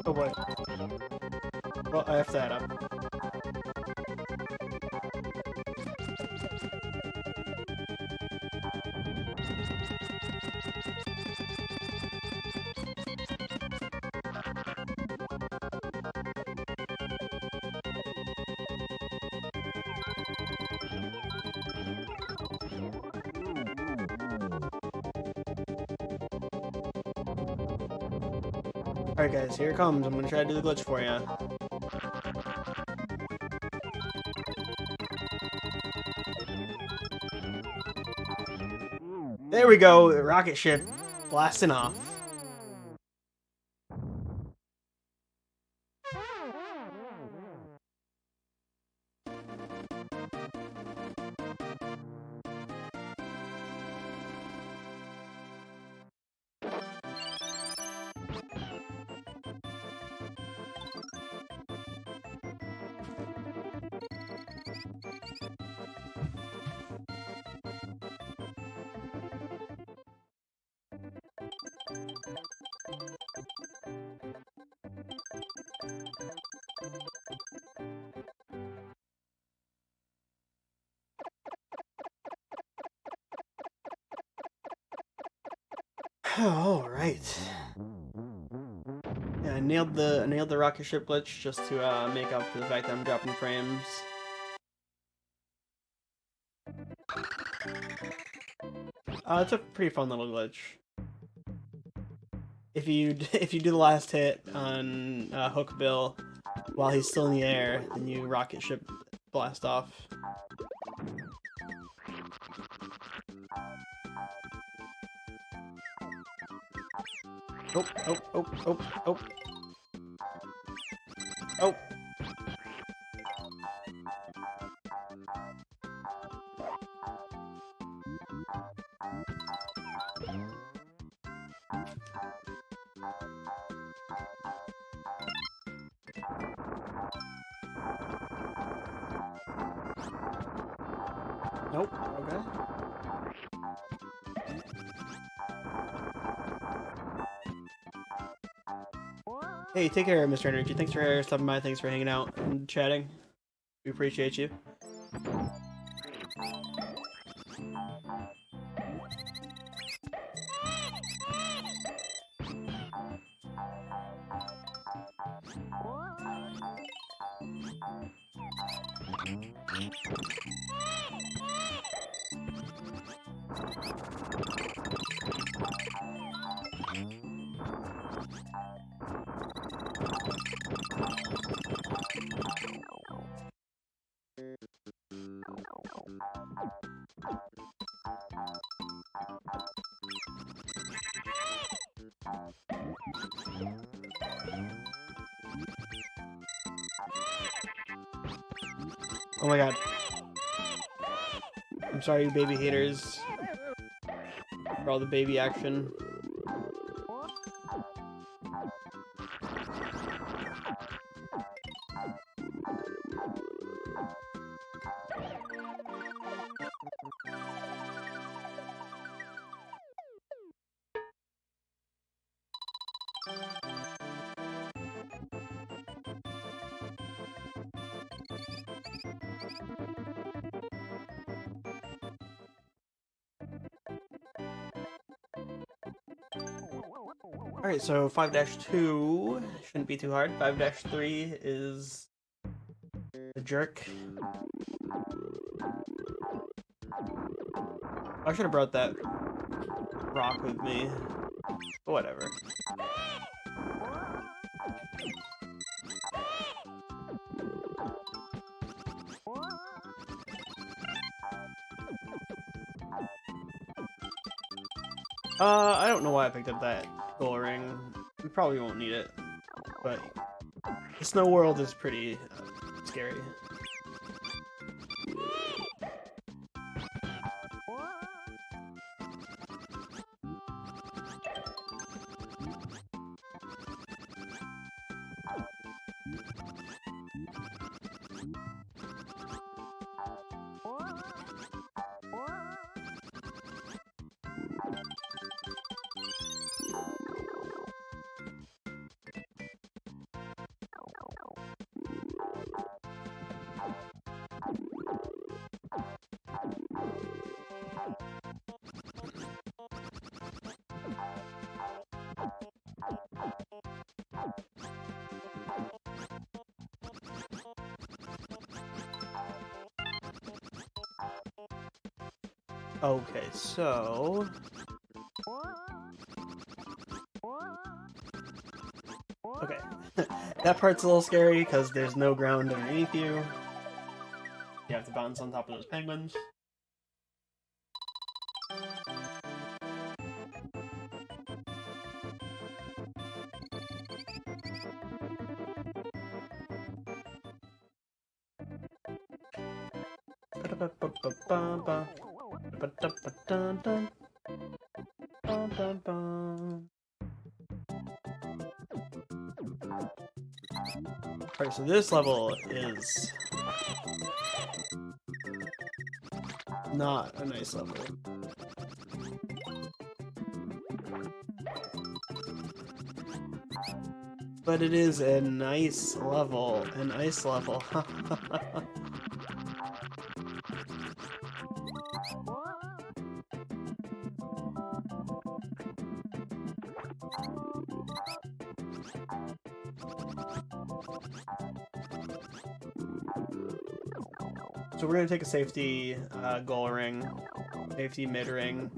Oh boy. Well, I have that up. Alright guys, here it comes. I'm gonna try to do the glitch for you. There we go, rocket ship blasting off. All right. Yeah, I nailed the rocket ship glitch just to make up for the fact that I'm dropping frames. It's a pretty fun little glitch. If you do the last hit on Hook Bill while he's still in the air, then you rocket ship blast off. Oh, oh, oh, oh, oh. Oh. Nope, okay. Hey, take care, Mr. Energy. Thanks for stopping by. Thanks for hanging out and chatting. We appreciate you. Oh my god. I'm sorry, you baby haters, for all the baby action. Alright, so 5-2 shouldn't be too hard. 5-3 is the jerk. I should have brought that rock with me. But whatever. I don't know why I picked up that gold ring. We probably won't need it, but the snow world is pretty scary. Okay, so... Okay, that part's a little scary because there's no ground underneath you. You have to bounce on top of those penguins. Alright, so this level is not a nice level. But it is a nice level, an ice level. So we're gonna take a safety goal ring, safety mid ring.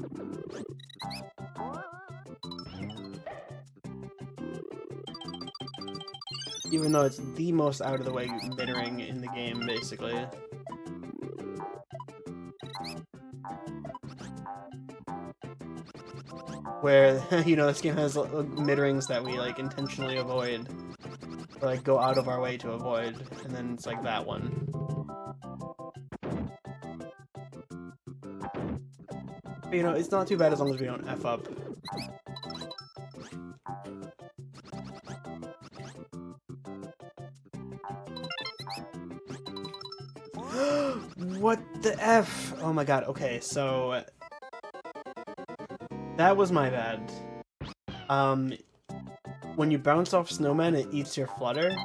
Even though it's the most out of the way mid ring in the game, basically. Where, you know, this game has mid rings that we like intentionally avoid, or like go out of our way to avoid, and then it's like that one. But, you know, it's not too bad as long as we don't F up. What the F? Oh my god, okay, so... that was my bad. When you bounce off snowmen, it eats your flutter.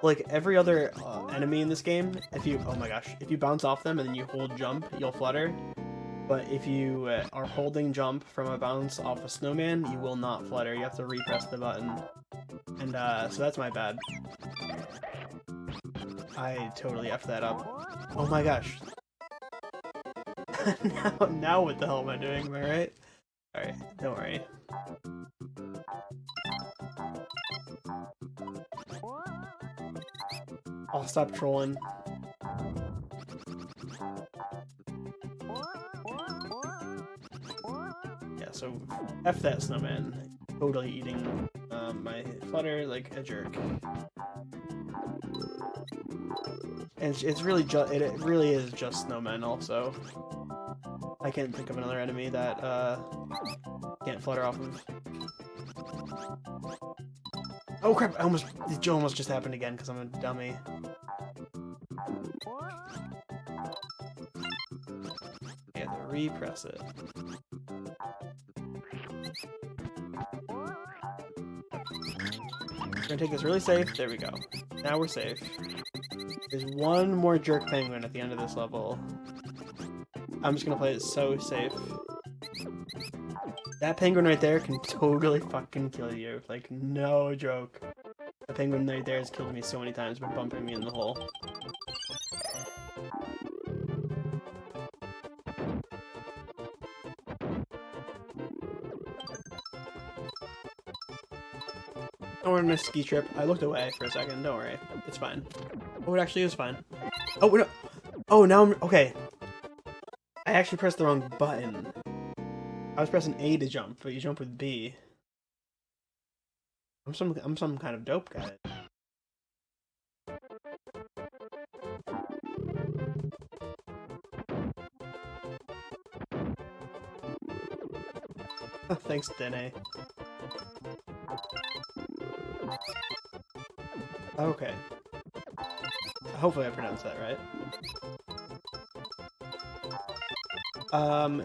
Like every other enemy in this game, if you... oh my gosh. If you bounce off them and then you hold jump, you'll flutter. But if you are holding jump from a bounce off a snowman, you will not flutter. You have to repress the button. And so that's my bad. I totally effed that up. Oh my gosh. now what the hell am I doing? Am I right? Alright, don't worry. I'll stop trolling. Yeah, so F that snowman. Totally eating my flutter like a jerk. And it's really it really is just snowmen also. I can't think of another enemy that can't flutter off of. Oh crap! It almost just happened again because I'm a dummy. I have to repress it. We're gonna take this really safe. There we go. Now we're safe. There's one more jerk penguin at the end of this level. I'm just gonna play it so safe. That penguin right there can totally fucking kill you. Like, no joke. The penguin right there has killed me so many times by bumping me in the hole. Oh, we're on a ski trip. I looked away for a second. Don't worry. It's fine. Oh, it actually is fine. Oh, no. Oh, now I'm... okay. I actually pressed the wrong button. I was pressing A to jump, but you jump with B. I'm some kind of dope guy. Thanks, Dene. Okay. Hopefully I pronounced that right.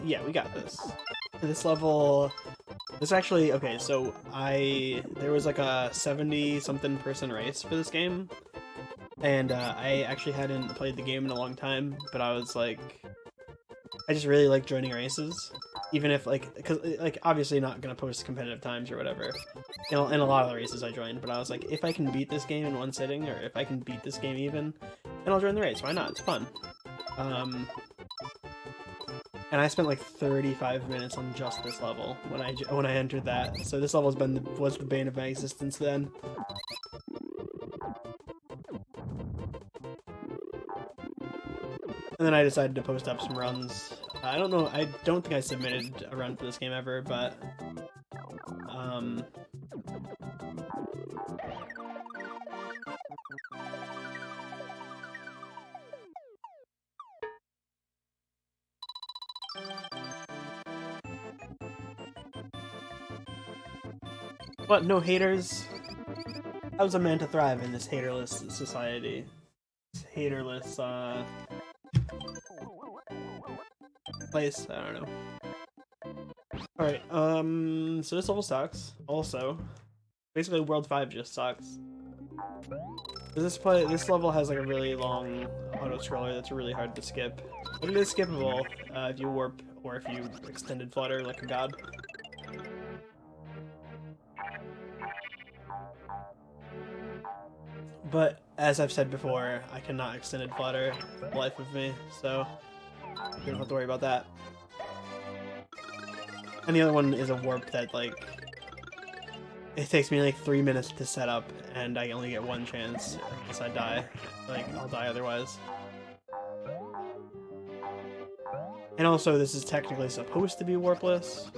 Yeah, we got this. This level... this actually... okay, so there was like a 70-something person race for this game. And I actually hadn't played the game in a long time, but I was like... I just really like joining races. Even if, like... because, like, obviously not gonna post competitive times or whatever. In a lot of the races I joined, but I was like, if I can beat this game in one sitting, or if I can beat this game even, then I'll join the race. Why not? It's fun. And I spent like 35 minutes on just this level when I entered that. So this level was the bane of my existence then. And then I decided to post up some runs. I don't know. I don't think I submitted a run for this game ever, but What? No haters? How's a man to thrive in this haterless society? This haterless, place? I don't know. Alright, so this level sucks. Also, basically World 5 just sucks. This level has like a really long auto-scroller that's really hard to skip. But it is skippable if you warp or if you extended flutter like a god. But as I've said before, I cannot extended flutter for the life of me, so you don't have to worry about that. And the other one is a warp that, like, it takes me like 3 minutes to set up, and I only get one chance unless I die. Like, I'll die otherwise. And also, this is technically supposed to be warpless.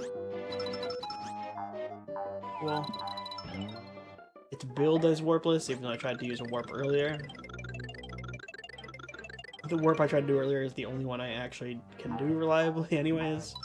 Well, it's billed as warpless, even though I tried to use a warp earlier. The warp I tried to do earlier is the only one I actually can do reliably anyways.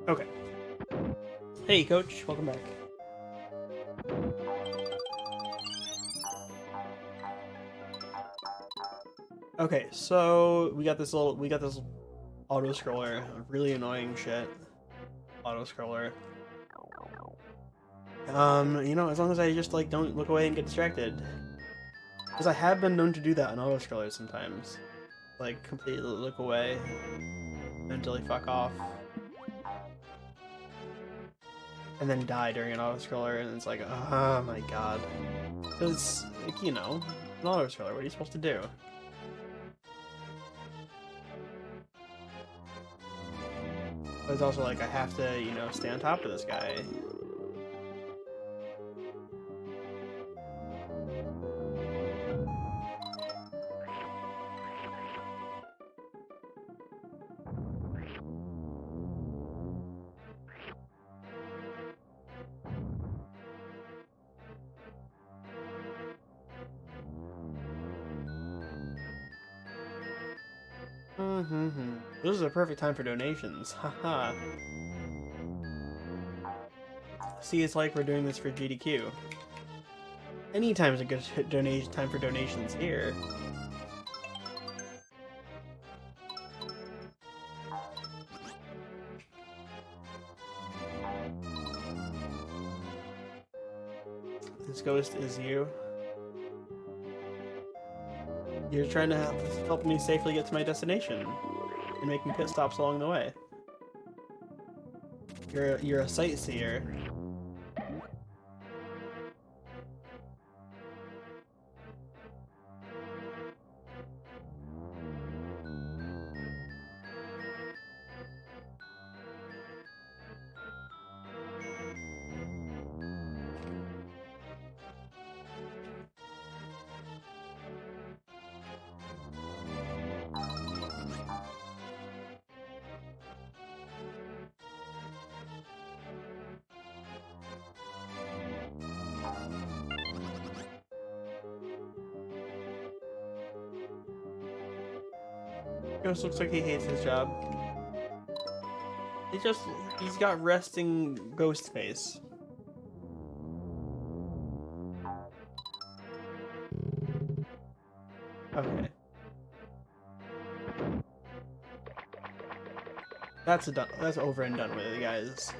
Okay. Hey, Coach. Welcome back. Okay, so we got this auto scroller, really annoying shit. Auto scroller. You know, as long as I just like don't look away and get distracted, because I have been known to do that on auto scrollers sometimes, like completely look away, mentally fuck off, and then die during an auto scroller, and it's like, oh my god, because like, you know, an auto scroller, what are you supposed to do? But it's also like I have to, you know, stay on top of this guy. This is a perfect time for donations. Haha. See, it's like we're doing this for GDQ. Anytime's a good time for donations here. This ghost is you. You're trying to help me safely get to my destination and make me pit stops along the way. You're a sightseer. Ghost looks like he hates his job. He's got resting ghost face. Okay. That's over and done with, guys.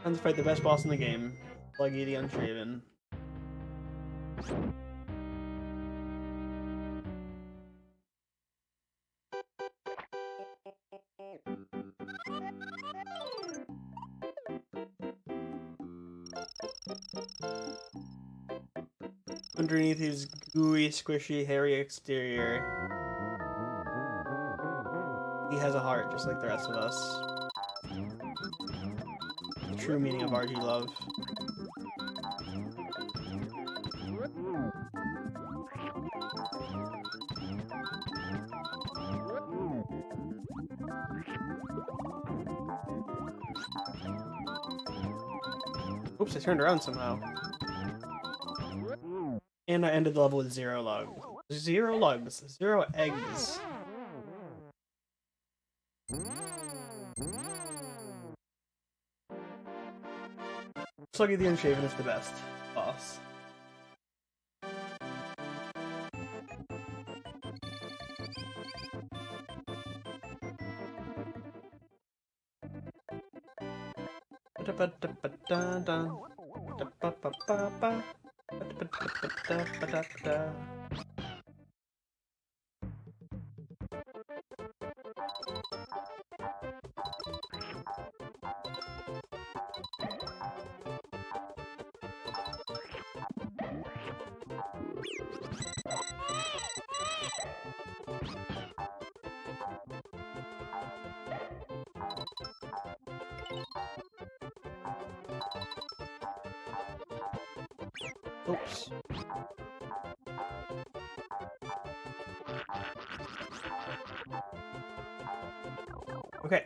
Time to fight the best boss in the game, Sluggy the Unshaven. Underneath his gooey, squishy, hairy exterior, he has a heart just like the rest of us. true meaning of RGLove. Oops, I turned around somehow. And I ended the level with 0 lugs. 0 lugs. 0 eggs. Sluggy the Unshaven is the best boss. Oops. Okay.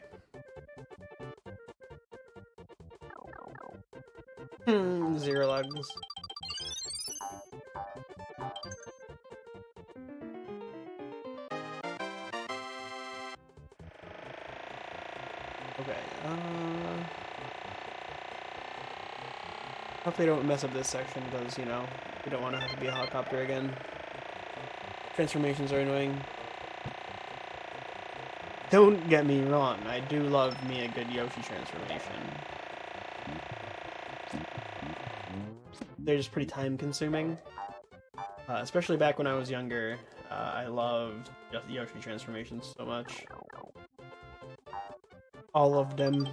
0 lugs. Okay, hopefully I don't mess up this section because, you know, we don't want to have to be a helicopter again. Transformations are annoying. Don't get me wrong, I do love me a good Yoshi transformation. They're just pretty time consuming. Especially back when I was younger, I loved Yoshi transformations so much. All of them.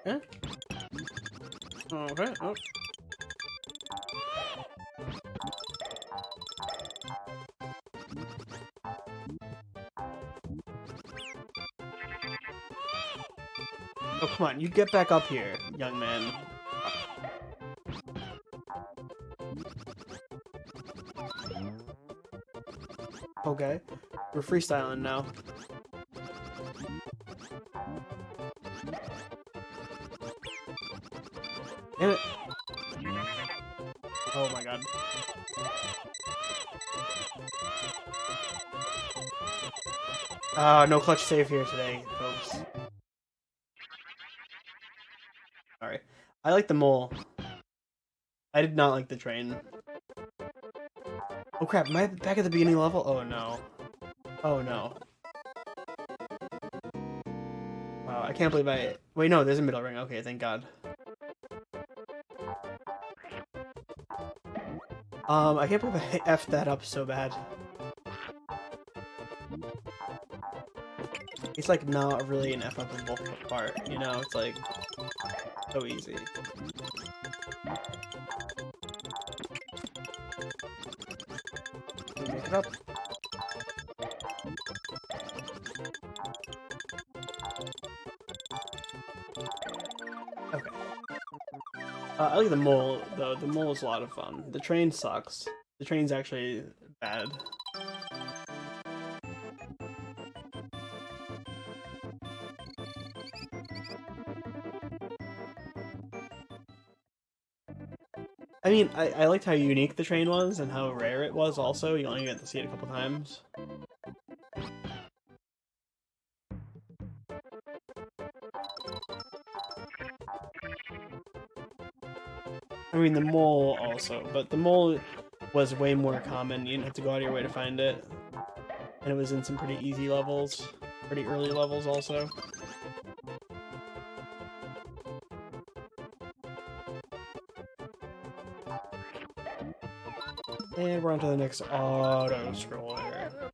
Huh? Okay. Oh. Oh, come on, you get back up here, young man. Okay, we're freestyling now. Damn it. Oh my god. No clutch save here today, folks. Sorry. I like the mole. I did not like the train. Oh crap, am I back at the beginning level? Oh no. Oh no. Wow, I can't believe I... Wait, no, there's a middle ring. Okay, thank god. I can't believe I effed that up so bad. It's like not really an F-upable part, you know? It's like so easy. Can we make it up? Okay. I like the mole, though. The mole is a lot of fun. The train sucks. The train's actually bad. I mean, I liked how unique the train was and how rare it was also. You only get to see it a couple times. I mean, the mole also, but the mole was way more common. You didn't have to go out of your way to find it. And it was in some pretty easy levels. Pretty early levels also. And we're on to the next auto-scroller.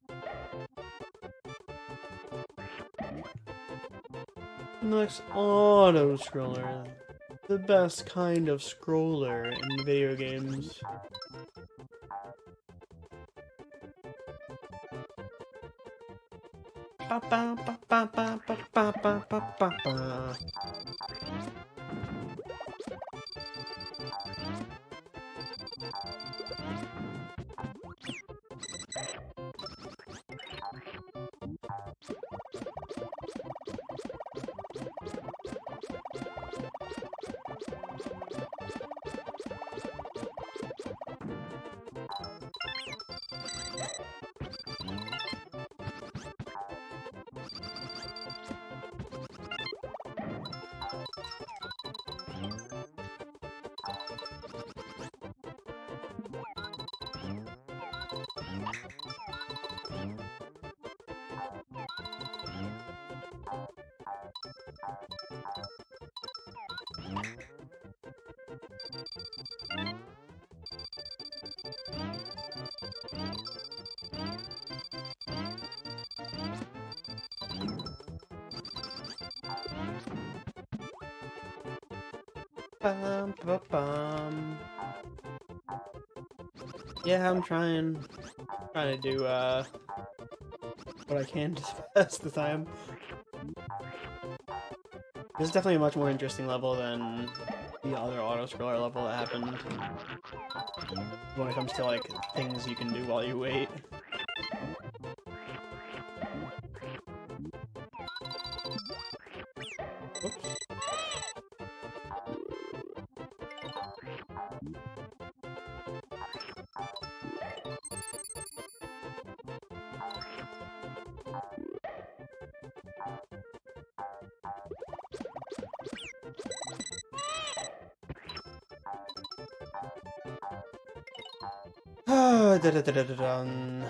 Next auto-scroller. the best kind of scroller in video games. Ba ba ba ba ba ba ba ba ba ba ba. Bum, ba, bum. Yeah, I'm trying to do what I can to pass the time. This is definitely a much more interesting level than the other auto-scroller level that happened when it comes to like things you can do while you wait. Oops. Ah, da-da-da-da-da-dun.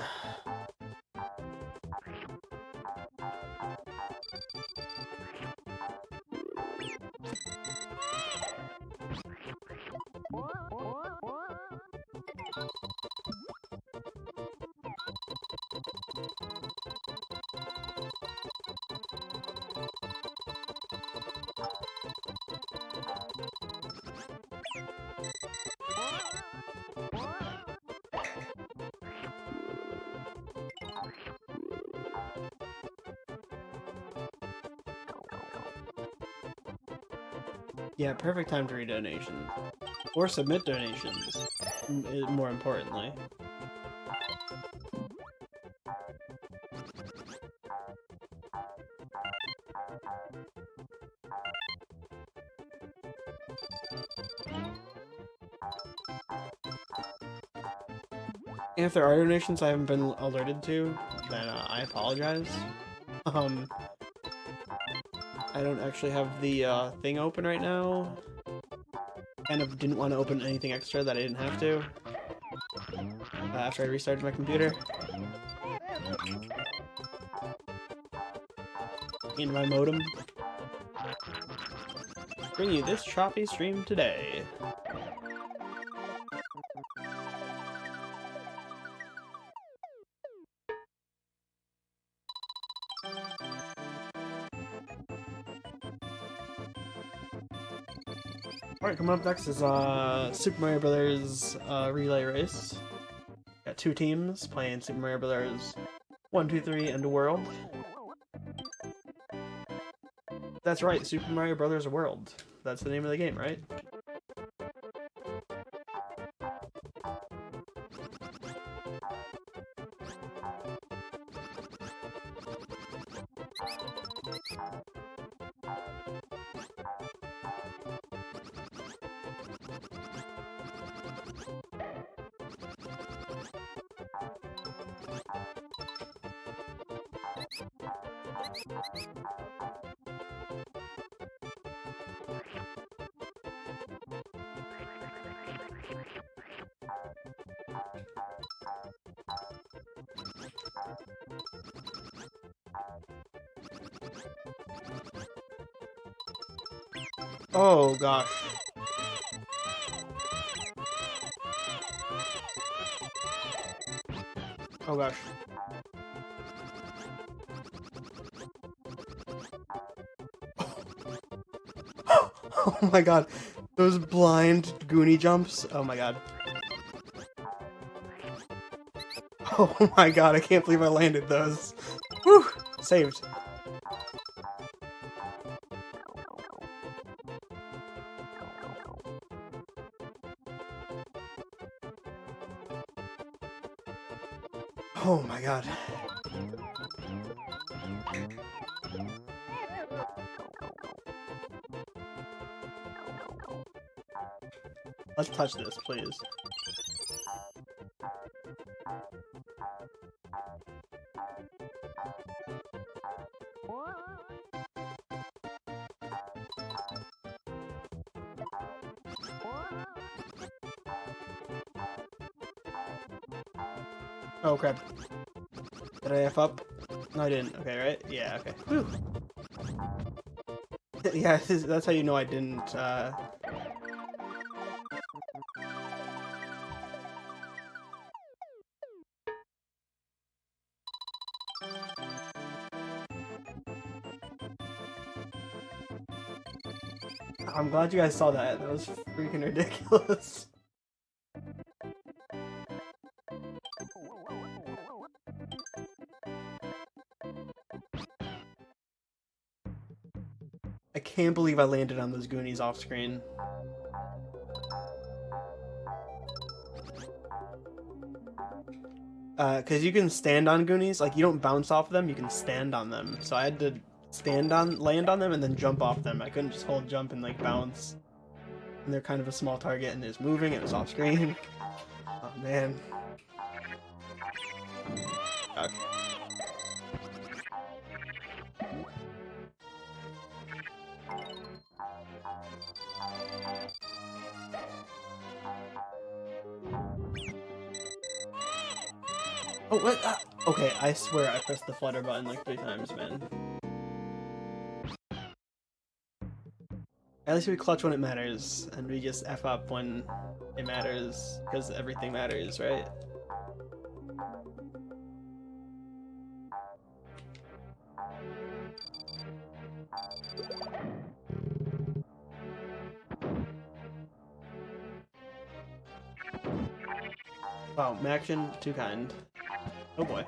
Yeah, perfect time to read donations. Or submit donations, more importantly. And if there are donations I haven't been alerted to, then I apologize. I don't actually have the thing open right now. Kind of didn't want to open anything extra that I didn't have to. After I restarted my computer. In my modem. Bring you this choppy stream today. Alright, coming up next is Super Mario Brothers Relay Race. Got two teams playing Super Mario Brothers 1, 2, 3 and World. That's right, Super Mario Brothers World. That's the name of the game, right? Oh gosh. Oh gosh. Oh my god. Those blind Goonie jumps. Oh my god. Oh my god, I can't believe I landed those. Whew! Saved. Oh my god. Let's touch this, please. Oh crap. Did I F up? No, I didn't. Okay, right? Yeah, okay. Whew. Yeah, that's how you know I didn't, I'm glad you guys saw that. That was freaking ridiculous. I can't believe I landed on those Goonies off screen. Cause you can stand on Goonies, like you don't bounce off them, you can stand on them. So I had to land on them and then jump off them. I couldn't just hold jump and like bounce. And they're kind of a small target and it's moving and it's off screen. Oh man. Okay. Oh, what? Okay, I swear I pressed the flutter button like 3 times, man. At least we clutch when it matters, and we just F up when it matters, because everything matters, right? Wow, Maction, too kind. Oh boy.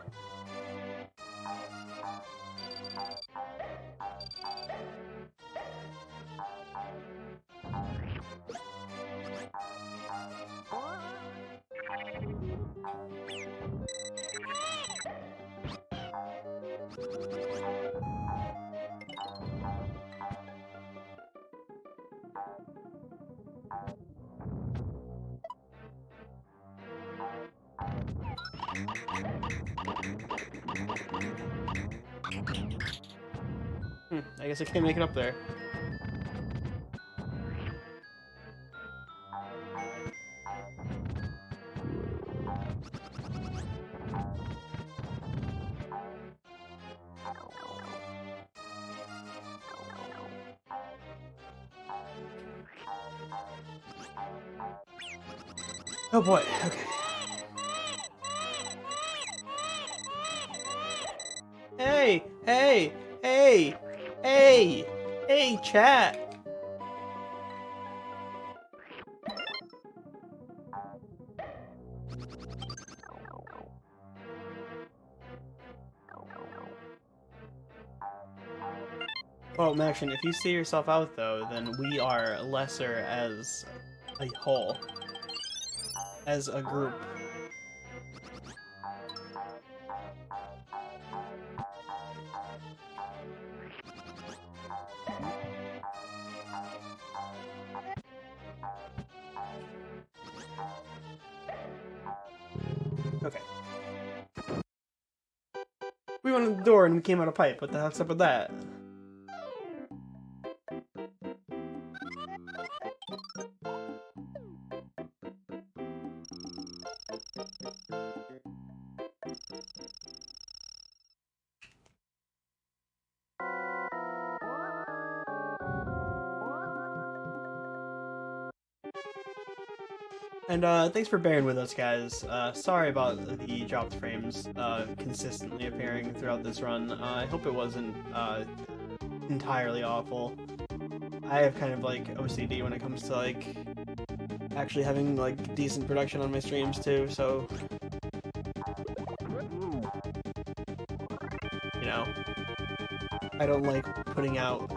I guess I can't make it up there. Oh boy, okay. Hey! Hey! Hey! Hey! Hey, chat! Well, Maction, if you see yourself out, though, then we are lesser as a whole. As a group. Okay. We went in the door and we came out a pipe. What the heck's up with that? And thanks for bearing with us, guys. Sorry about the dropped frames consistently appearing throughout this run. I hope it wasn't entirely awful. I have kind of like OCD when it comes to like actually having like decent production on my streams too, so you know, I don't like putting out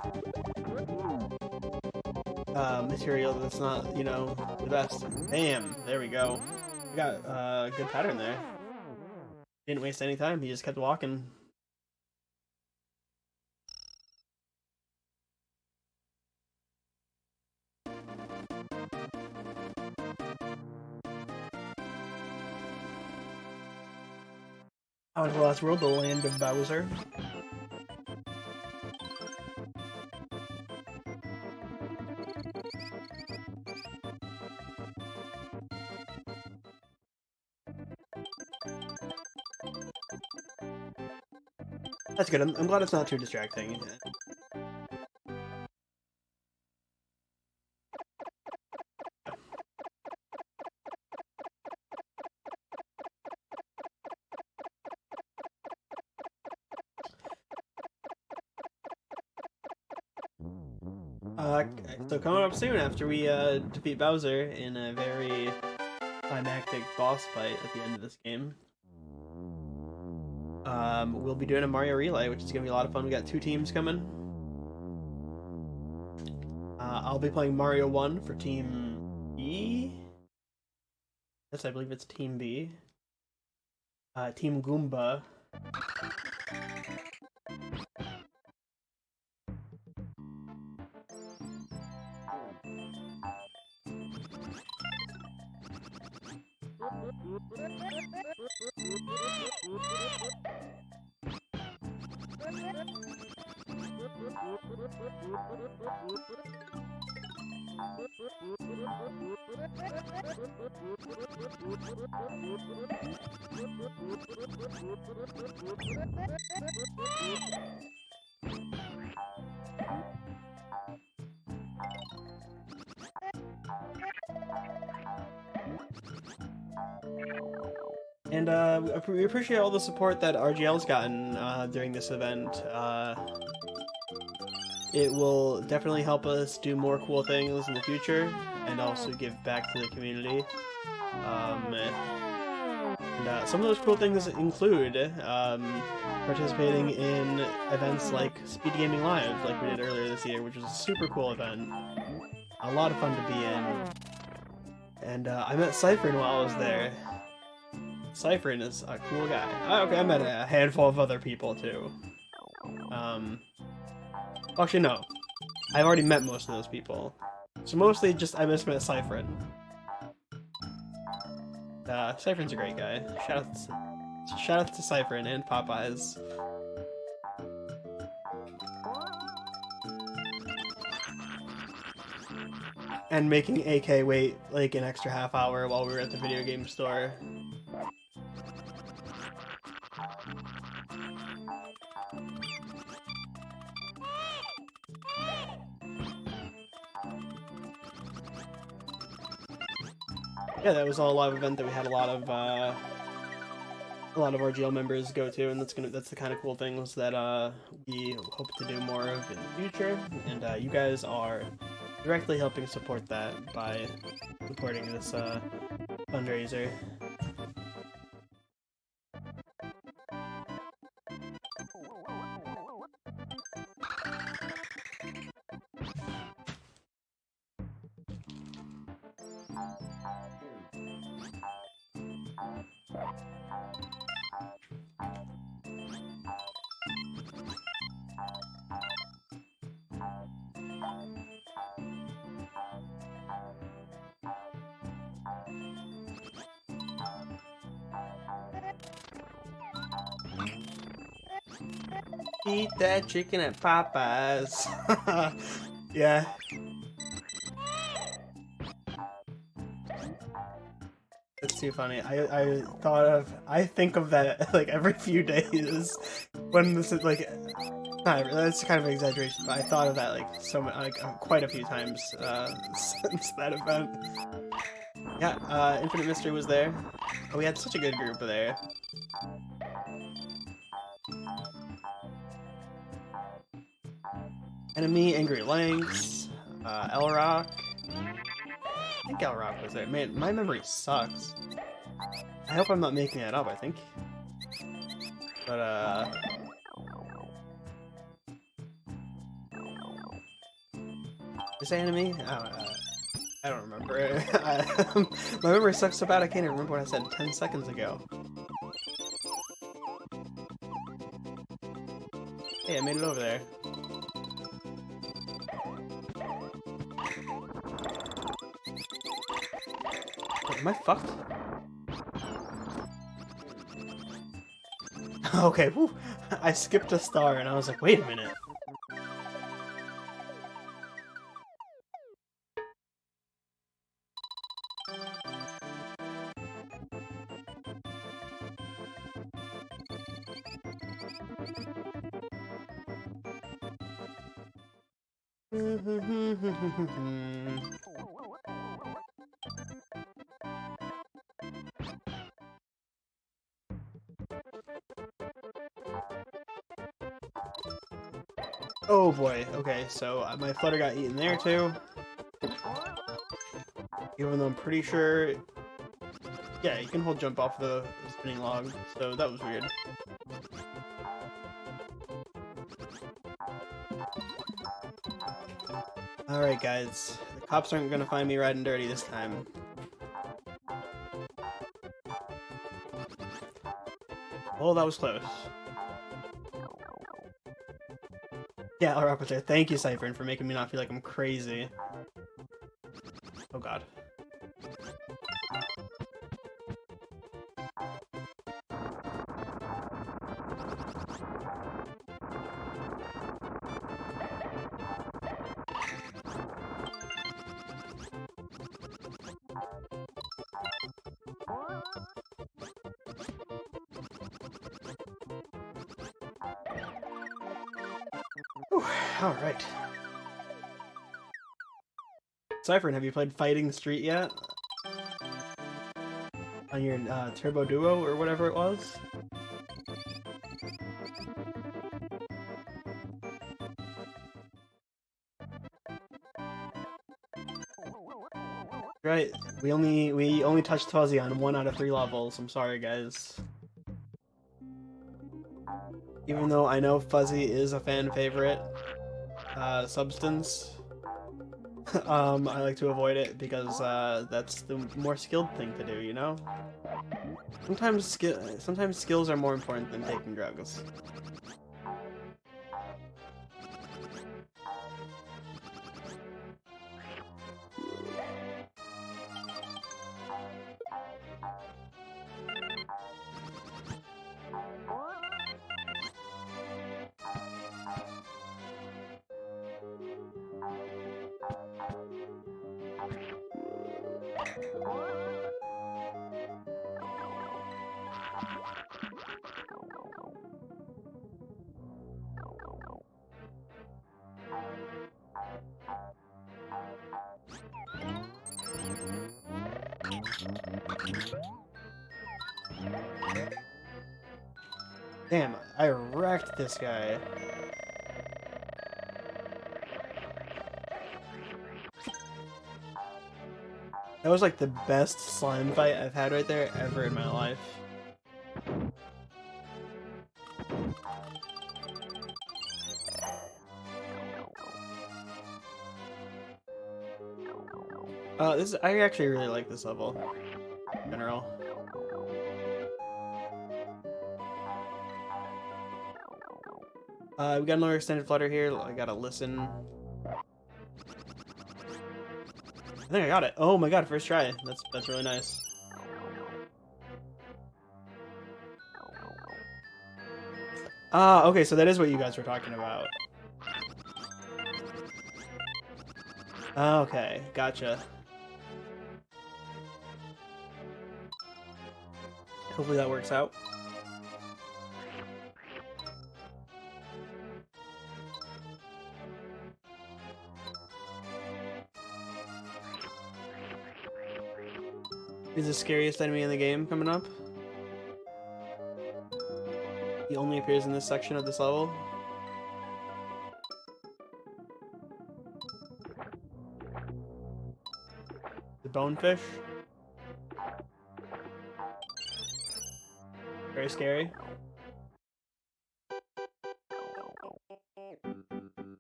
material that's not, you know, the best. Bam! There we go. We got a good pattern there. Didn't waste any time, he just kept walking. Out of the Last World, the land of Bowser. That's good. I'm glad it's not too distracting. So coming up soon after we defeat Bowser in a very climactic boss fight at the end of this game, we'll be doing a Mario Relay, which is gonna be a lot of fun. We got 2 teams coming. I'll be playing Mario 1 for Team B. Yes, I believe it's Team B. Team Goomba. And we appreciate all the support that RGL's gotten during this event. It will definitely help us do more cool things in the future, and also give back to the community. Some of those cool things include participating in events like Speed Gaming Live, like we did earlier this year, which was a super cool event. A lot of fun to be in. And I met Cypher while I was there. Cypher is a cool guy. Okay, I met a handful of other people too. Actually, no. I've already met most of those people. So mostly just I just met Cypher. Cypher's a great guy. Shout out to Cypher and Popeyes. And making AK wait like an extra half hour while we were at the video game store. Yeah, that was all a live event that we had a lot of RGL members go to, and that's the kind of cool things that we hope to do more of in the future. And you guys are directly helping support that by supporting this fundraiser. Eat that chicken at Popeyes. Yeah. It's too funny. I think of that like every few days when this is like, that's kind of an exaggeration, but I thought of that like quite a few times since that event. Yeah, Infinite Mystery was there. Oh, we had such a good group there. Enemy, Angry Lynx, L-Rock. I think L-Rock was there. Man, my memory sucks. I hope I'm not making that up, I think. But, this enemy? I don't remember. My memory sucks so bad I can't even remember what I said 10 seconds ago. Hey, I made it over there. Wait, am I fucked? Okay, whew. I skipped a star and I was like, wait a minute. Oh boy, okay, so my flutter got eaten there too. Even though I'm pretty sure... Yeah, you can hold jump off the spinning log, so that was weird. Alright guys, the cops aren't gonna find me riding dirty this time. Oh, that was close. Yeah, I'll wrap it there. Thank you, Cypher, for making me not feel like I'm crazy. Oh god. Alright. Cypher, have you played Fighting Street yet? On your Turbo Duo or whatever it was? Right, we only touched Fuzzy on 1 out of 3 levels. I'm sorry, guys. Even though I know Fuzzy is a fan favorite substance, I like to avoid it because that's the more skilled thing to do, you know? Sometimes skills are more important than taking drugs. Damn, I wrecked this guy. That was like the best slime fight I've had right there ever in my life. I actually really like this level in general. We got another extended flutter here. I gotta listen. I think I got it. Oh my god, first try. That's really nice. Ah, okay, so that is what you guys were talking about. Okay, gotcha. Hopefully that works out. Is the scariest enemy in the game coming up? He only appears in this section of this level. The bonefish. Very scary.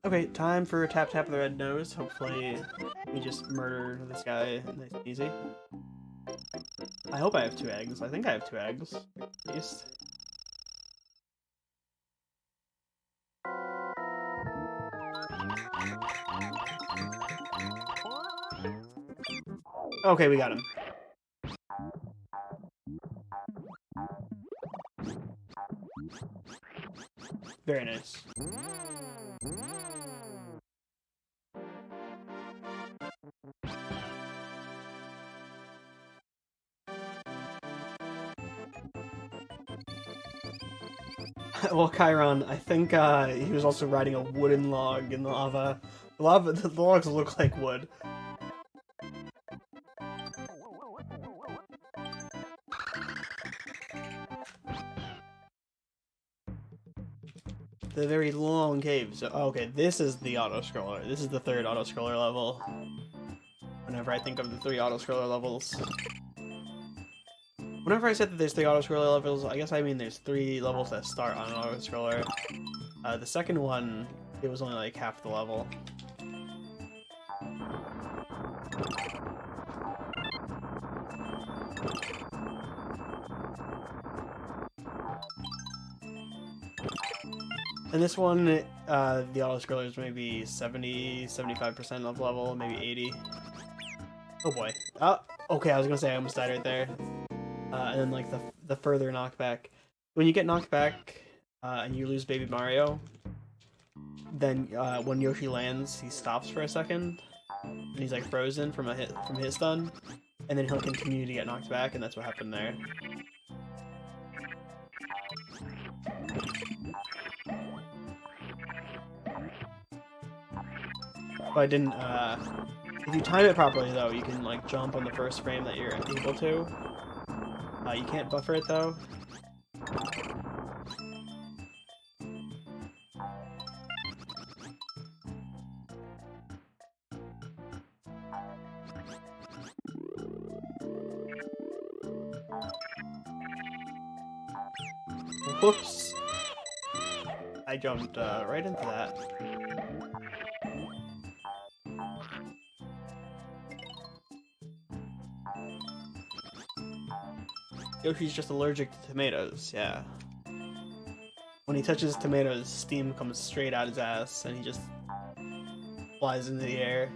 Okay, time for tap tap the red nose. Hopefully we just murder this guy nice and easy. I hope I have 2 eggs. I think I have 2 eggs, at least. Okay, we got him. Very nice. Well, Chiron, I think he was also riding a wooden log in the lava. The logs look like wood. The very long cave. So, okay, this is the auto-scroller. This is the 3rd auto-scroller level. Whenever I think of the 3 auto-scroller levels. Whenever I said that there's 3 auto-scroller levels, I guess I mean there's 3 levels that start on an auto-scroller. The second one, it was only like half the level. And this one, the auto-scroller is maybe 70-75% of level, maybe 80. Oh boy. Oh, okay, I was gonna say I almost died right there. And then like the further knockback. When you get knocked back and you lose Baby Mario, then when Yoshi lands, he stops for a second, and he's like frozen from his stun, and then he'll continue to get knocked back, and that's what happened there. But I didn't. If you time it properly, though, you can like jump on the first frame that you're able to. You can't buffer it though. Whoops! I jumped right into that. Yoshi's just allergic to tomatoes, yeah. When he touches tomatoes, steam comes straight out his ass, and he just flies into the air.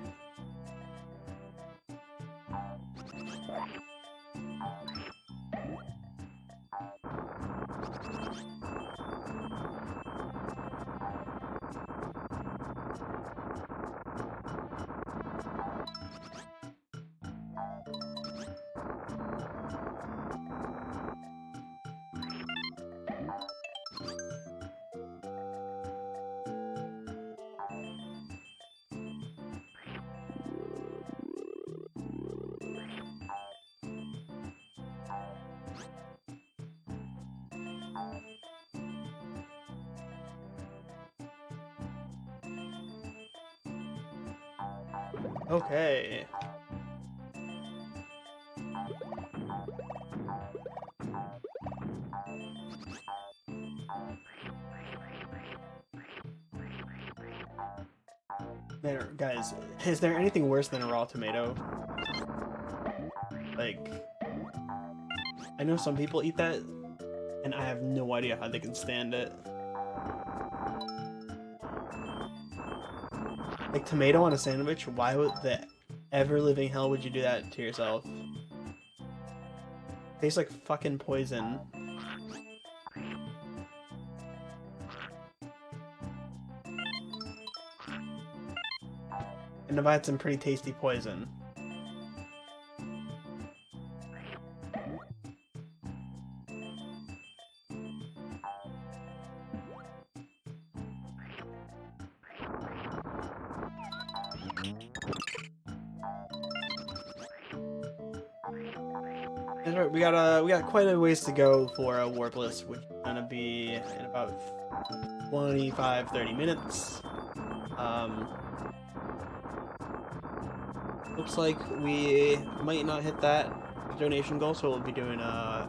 Okay. Man, guys, is there anything worse than a raw tomato? Like, I know some people eat that, and I have no idea how they can stand it. Like, tomato on a sandwich? Why would the ever-living hell would you do that to yourself? Tastes like fucking poison. And I've had some pretty tasty poison. That's right, we got quite a ways to go for a warpless, which is gonna be in about 25-30 minutes. Looks like we might not hit that donation goal, so we'll be doing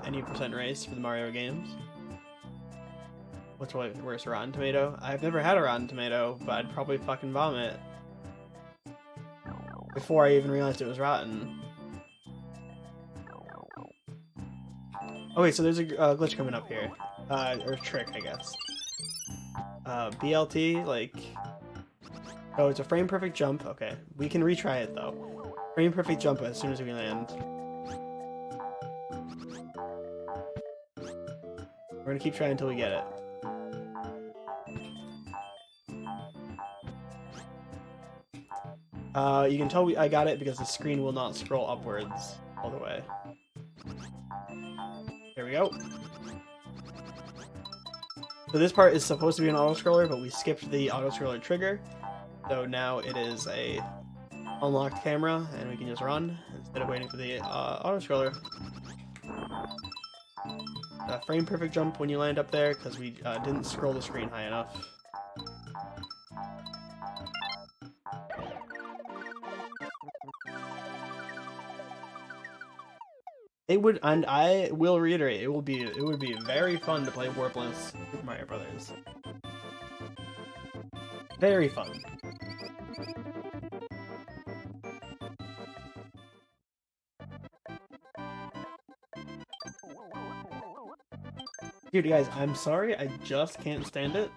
any percent race for the Mario games. What's worse, Rotten Tomato? I've never had a Rotten Tomato, but I'd probably fucking vomit before I even realized it was rotten. Okay, so there's a glitch coming up here. Or trick, I guess. BLT, like... Oh, it's a frame perfect jump. Okay, we can retry it though. Frame perfect jump as soon as we land. We're gonna keep trying until we get it. You can tell I got it because the screen will not scroll upwards all the way. There we go. So this part is supposed to be an auto-scroller, but we skipped the auto-scroller trigger. So now it is a unlocked camera, and we can just run instead of waiting for the auto-scroller. Frame perfect jump when you land up there, because we didn't scroll the screen high enough. It would, and I will reiterate, it would be very fun to play warpless Super Mario Brothers. Very fun. Dude, guys, I'm sorry, I just can't stand it.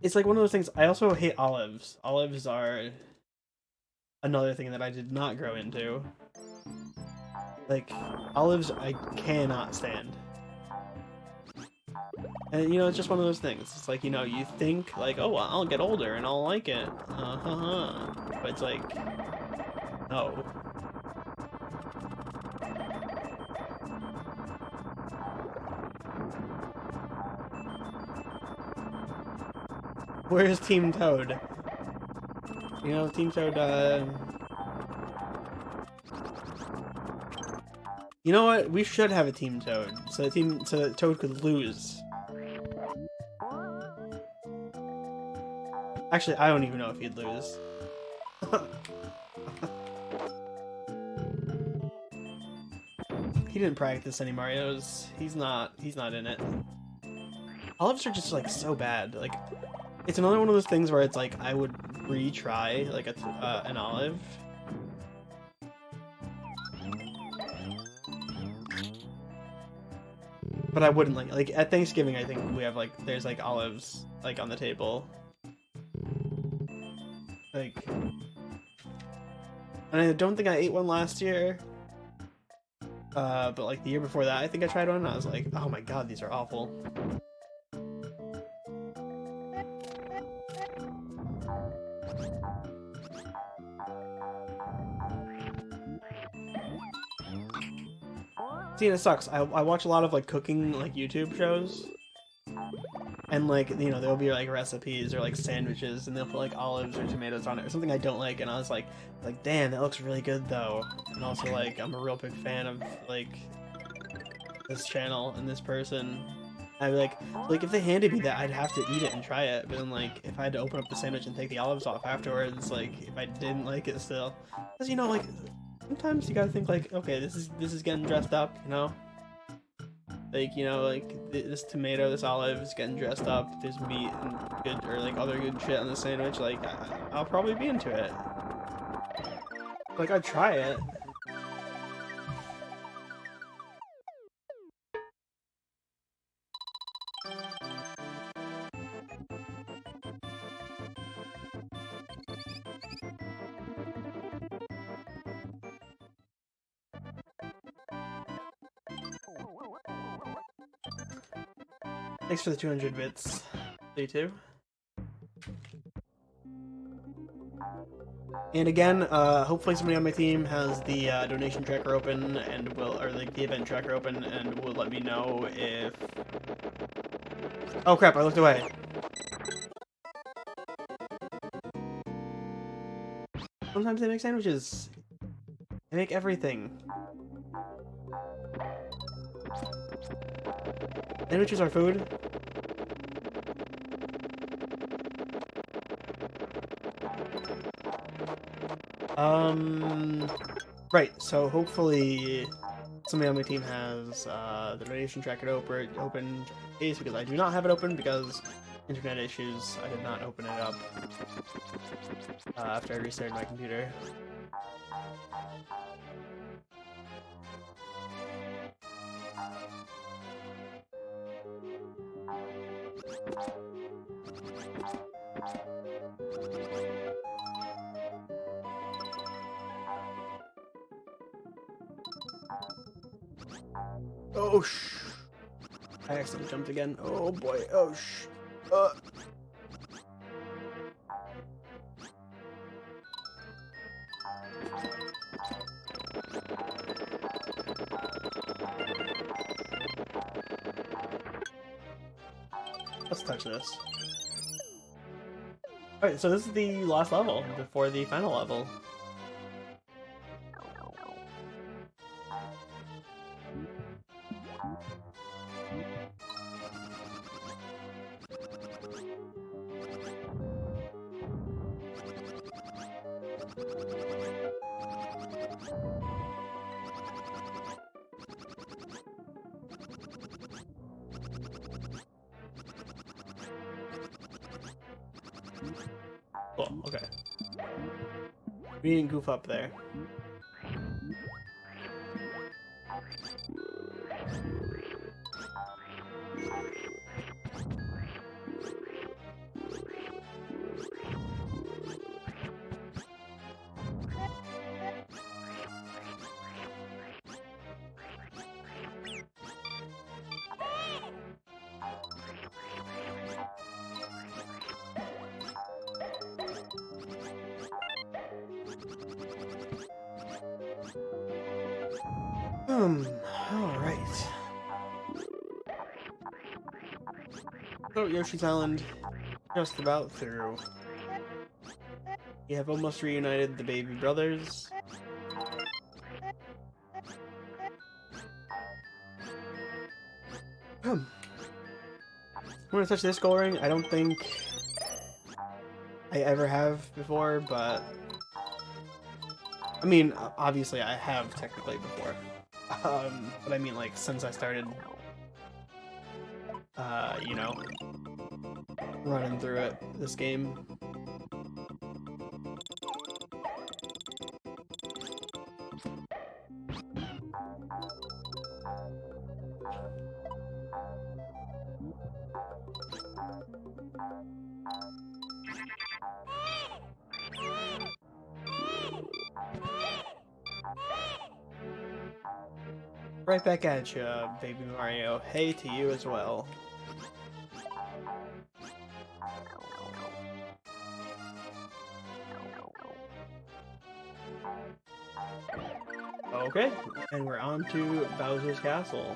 It's like one of those things. I also hate olives. Olives are another thing that I did not grow into. Like, olives I cannot stand. And, you know, it's just one of those things. It's like, you know, you think, like, oh, I'll get older and I'll like it. But it's like, no. Where's Team Toad? You know, Team Toad, You know what? We should have a Team Toad, so that Toad could lose. Actually, I don't even know if he'd lose. He didn't practice any Marios. He's not in it. Olives are just like so bad. Like, it's another one of those things where it's like I would retry like an olive. But I wouldn't like at Thanksgiving I think we have like there's like olives like on the table. Like, and I don't think I ate one last year. But like the year before that I think I tried one and I was like, oh my god, these are awful. See, and it sucks. I watch a lot of like cooking like YouTube shows, and like, you know, there'll be like recipes or like sandwiches, and they'll put like olives or tomatoes on it or something I don't like, and I was like, damn, that looks really good though. And also like I'm a real big fan of like this channel and this person. I'd be like if they handed me that, I'd have to eat it and try it. But then like if I had to open up the sandwich and take the olives off afterwards, like if I didn't like it still, because you know like. Sometimes you gotta think like, okay, this is getting dressed up, you know? Like, you know, like this tomato, this olive is getting dressed up. There's meat and good or like other good shit on the sandwich. Like, I'll probably be into it. Like, I'd try it. Thanks for the 200 bits, day 2. And again, hopefully somebody on my team has the donation tracker open and or like the event tracker open and will let me know if... Oh crap, I looked away. Sometimes they make sandwiches. They make everything. Sandwiches are food. Right, so hopefully somebody on my team has the donation tracker open case, because I do not have it open because internet issues. I did not open it up after I restarted my computer. Oh I accidentally jumped again. Oh boy. Oh Let's touch this. Alright, so this is the last level before the final level. Cool, okay. We didn't goof up there. Alright. So, Yoshi's Island, just about through. You have almost reunited the baby brothers. I'm gonna touch this gold ring. I don't think I ever have before, but I mean, obviously I have technically before. But I mean, like, since I started, you know, running through this game. Right back at you, baby Mario. Hey to you as well. Okay, and we're on to Bowser's Castle.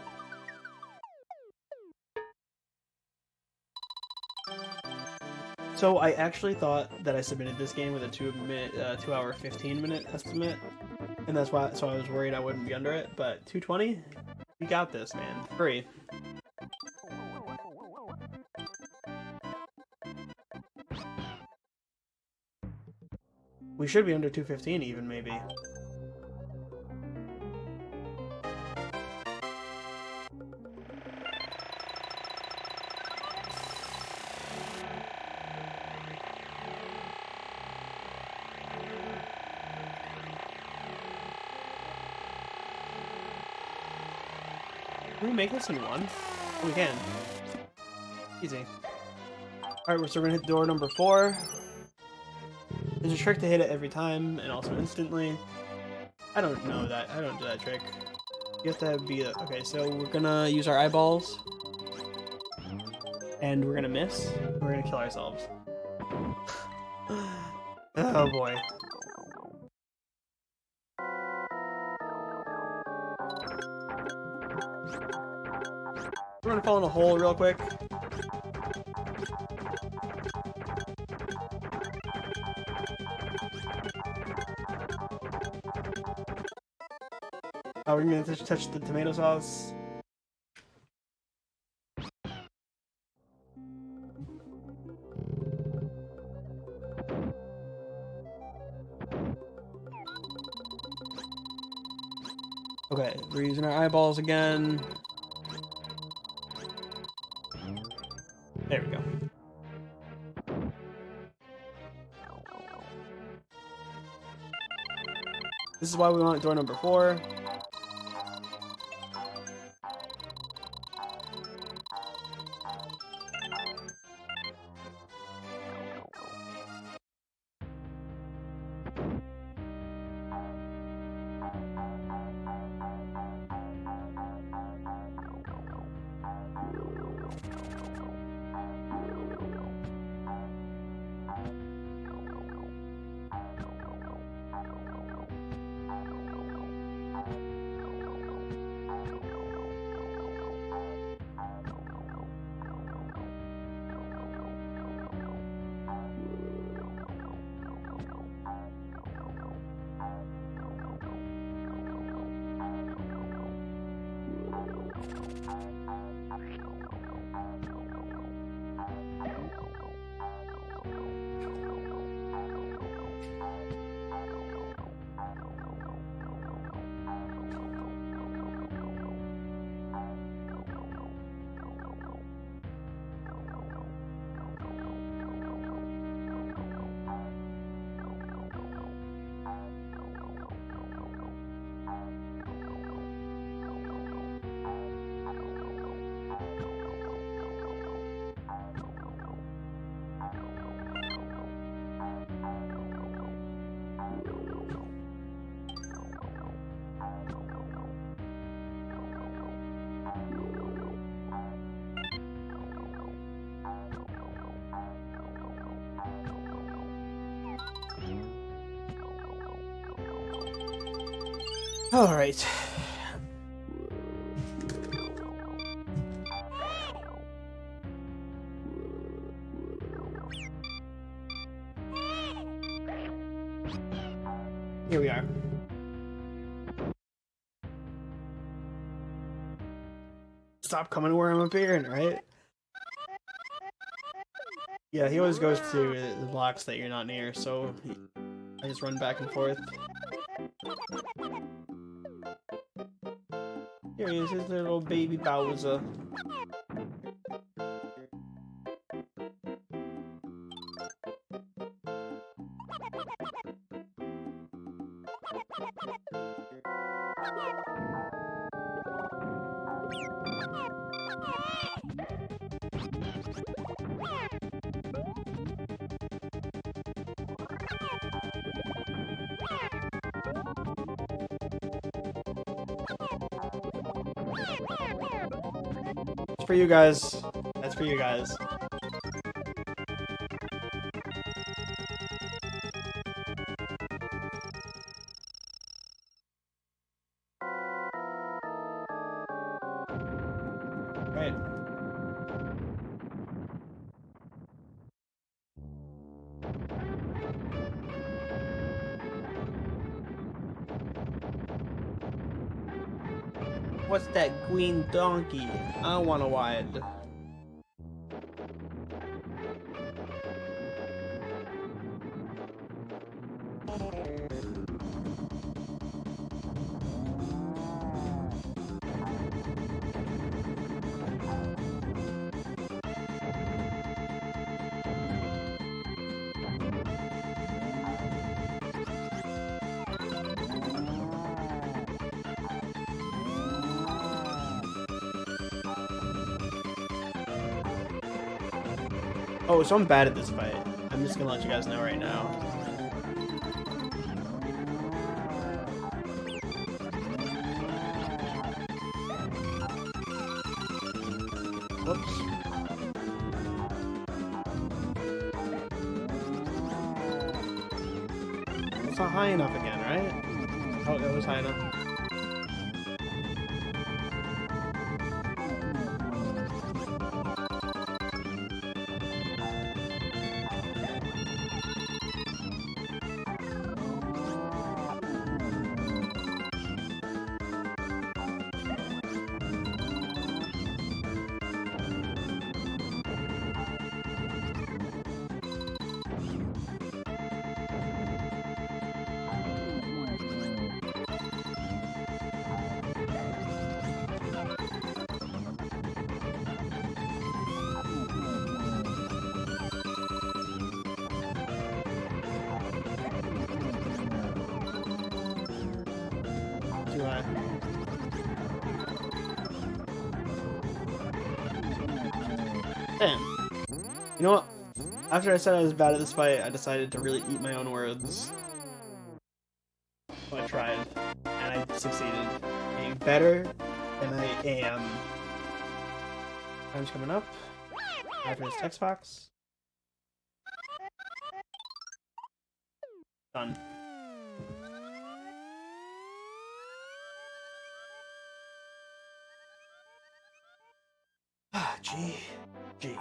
So I actually thought that I submitted this game with a 2 hour 15-minute estimate, and that's why. So I was worried I wouldn't be under it. But 220, we got this, man. Free. We should be under 215 even, maybe. Can we make this in one? Oh, we can. Easy. Alright, so we're gonna hit door number 4. There's a trick to hit it every time, and also instantly. I don't know that. I don't do that trick. You have to be... Okay, so we're gonna use our eyeballs. And we're gonna miss. We're gonna kill ourselves. Oh boy. We're gonna fall in a hole real quick. We're gonna touch the tomato sauce. Okay, we're using our eyeballs again. There we go. This is why we want door number 4. All right. Here we are. Stop coming where I'm appearing, right? Yeah, he always goes to the blocks that you're not near, so I just run back and forth. Here he is, his little baby Bowser. It's for you guys. That's for you guys. Right. What's that green donkey? I want a wide. Oh, so I'm bad at this fight. I'm just gonna let you guys know right now. Whoops. It's not high enough again, right? Oh, that was high enough. Damn. You know what? After I said I was bad at this fight, I decided to really eat my own words. So I tried, and I succeeded. Being better than I am. Time's coming up. After this text box. Done. G. G.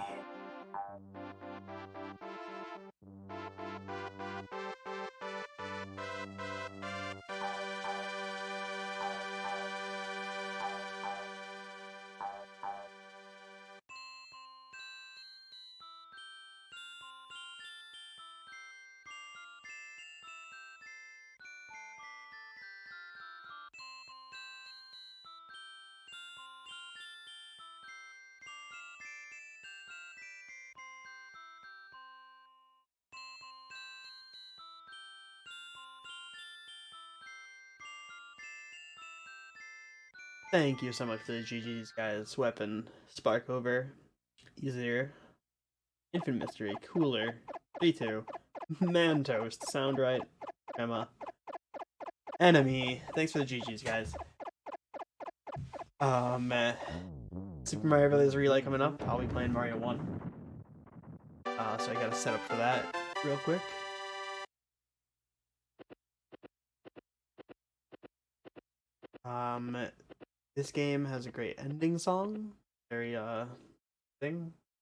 Thank you so much for the GG's, guys. Weapon, Spark over, easier, Infinite Mystery, cooler, 3-2, Man Toast, sound right, Emma, Enemy. Thanks for the GG's, guys. Super Mario Bros. Relay coming up. I'll be playing Mario 1. So I gotta set up for that real quick. This game has a great ending song. Very, thing.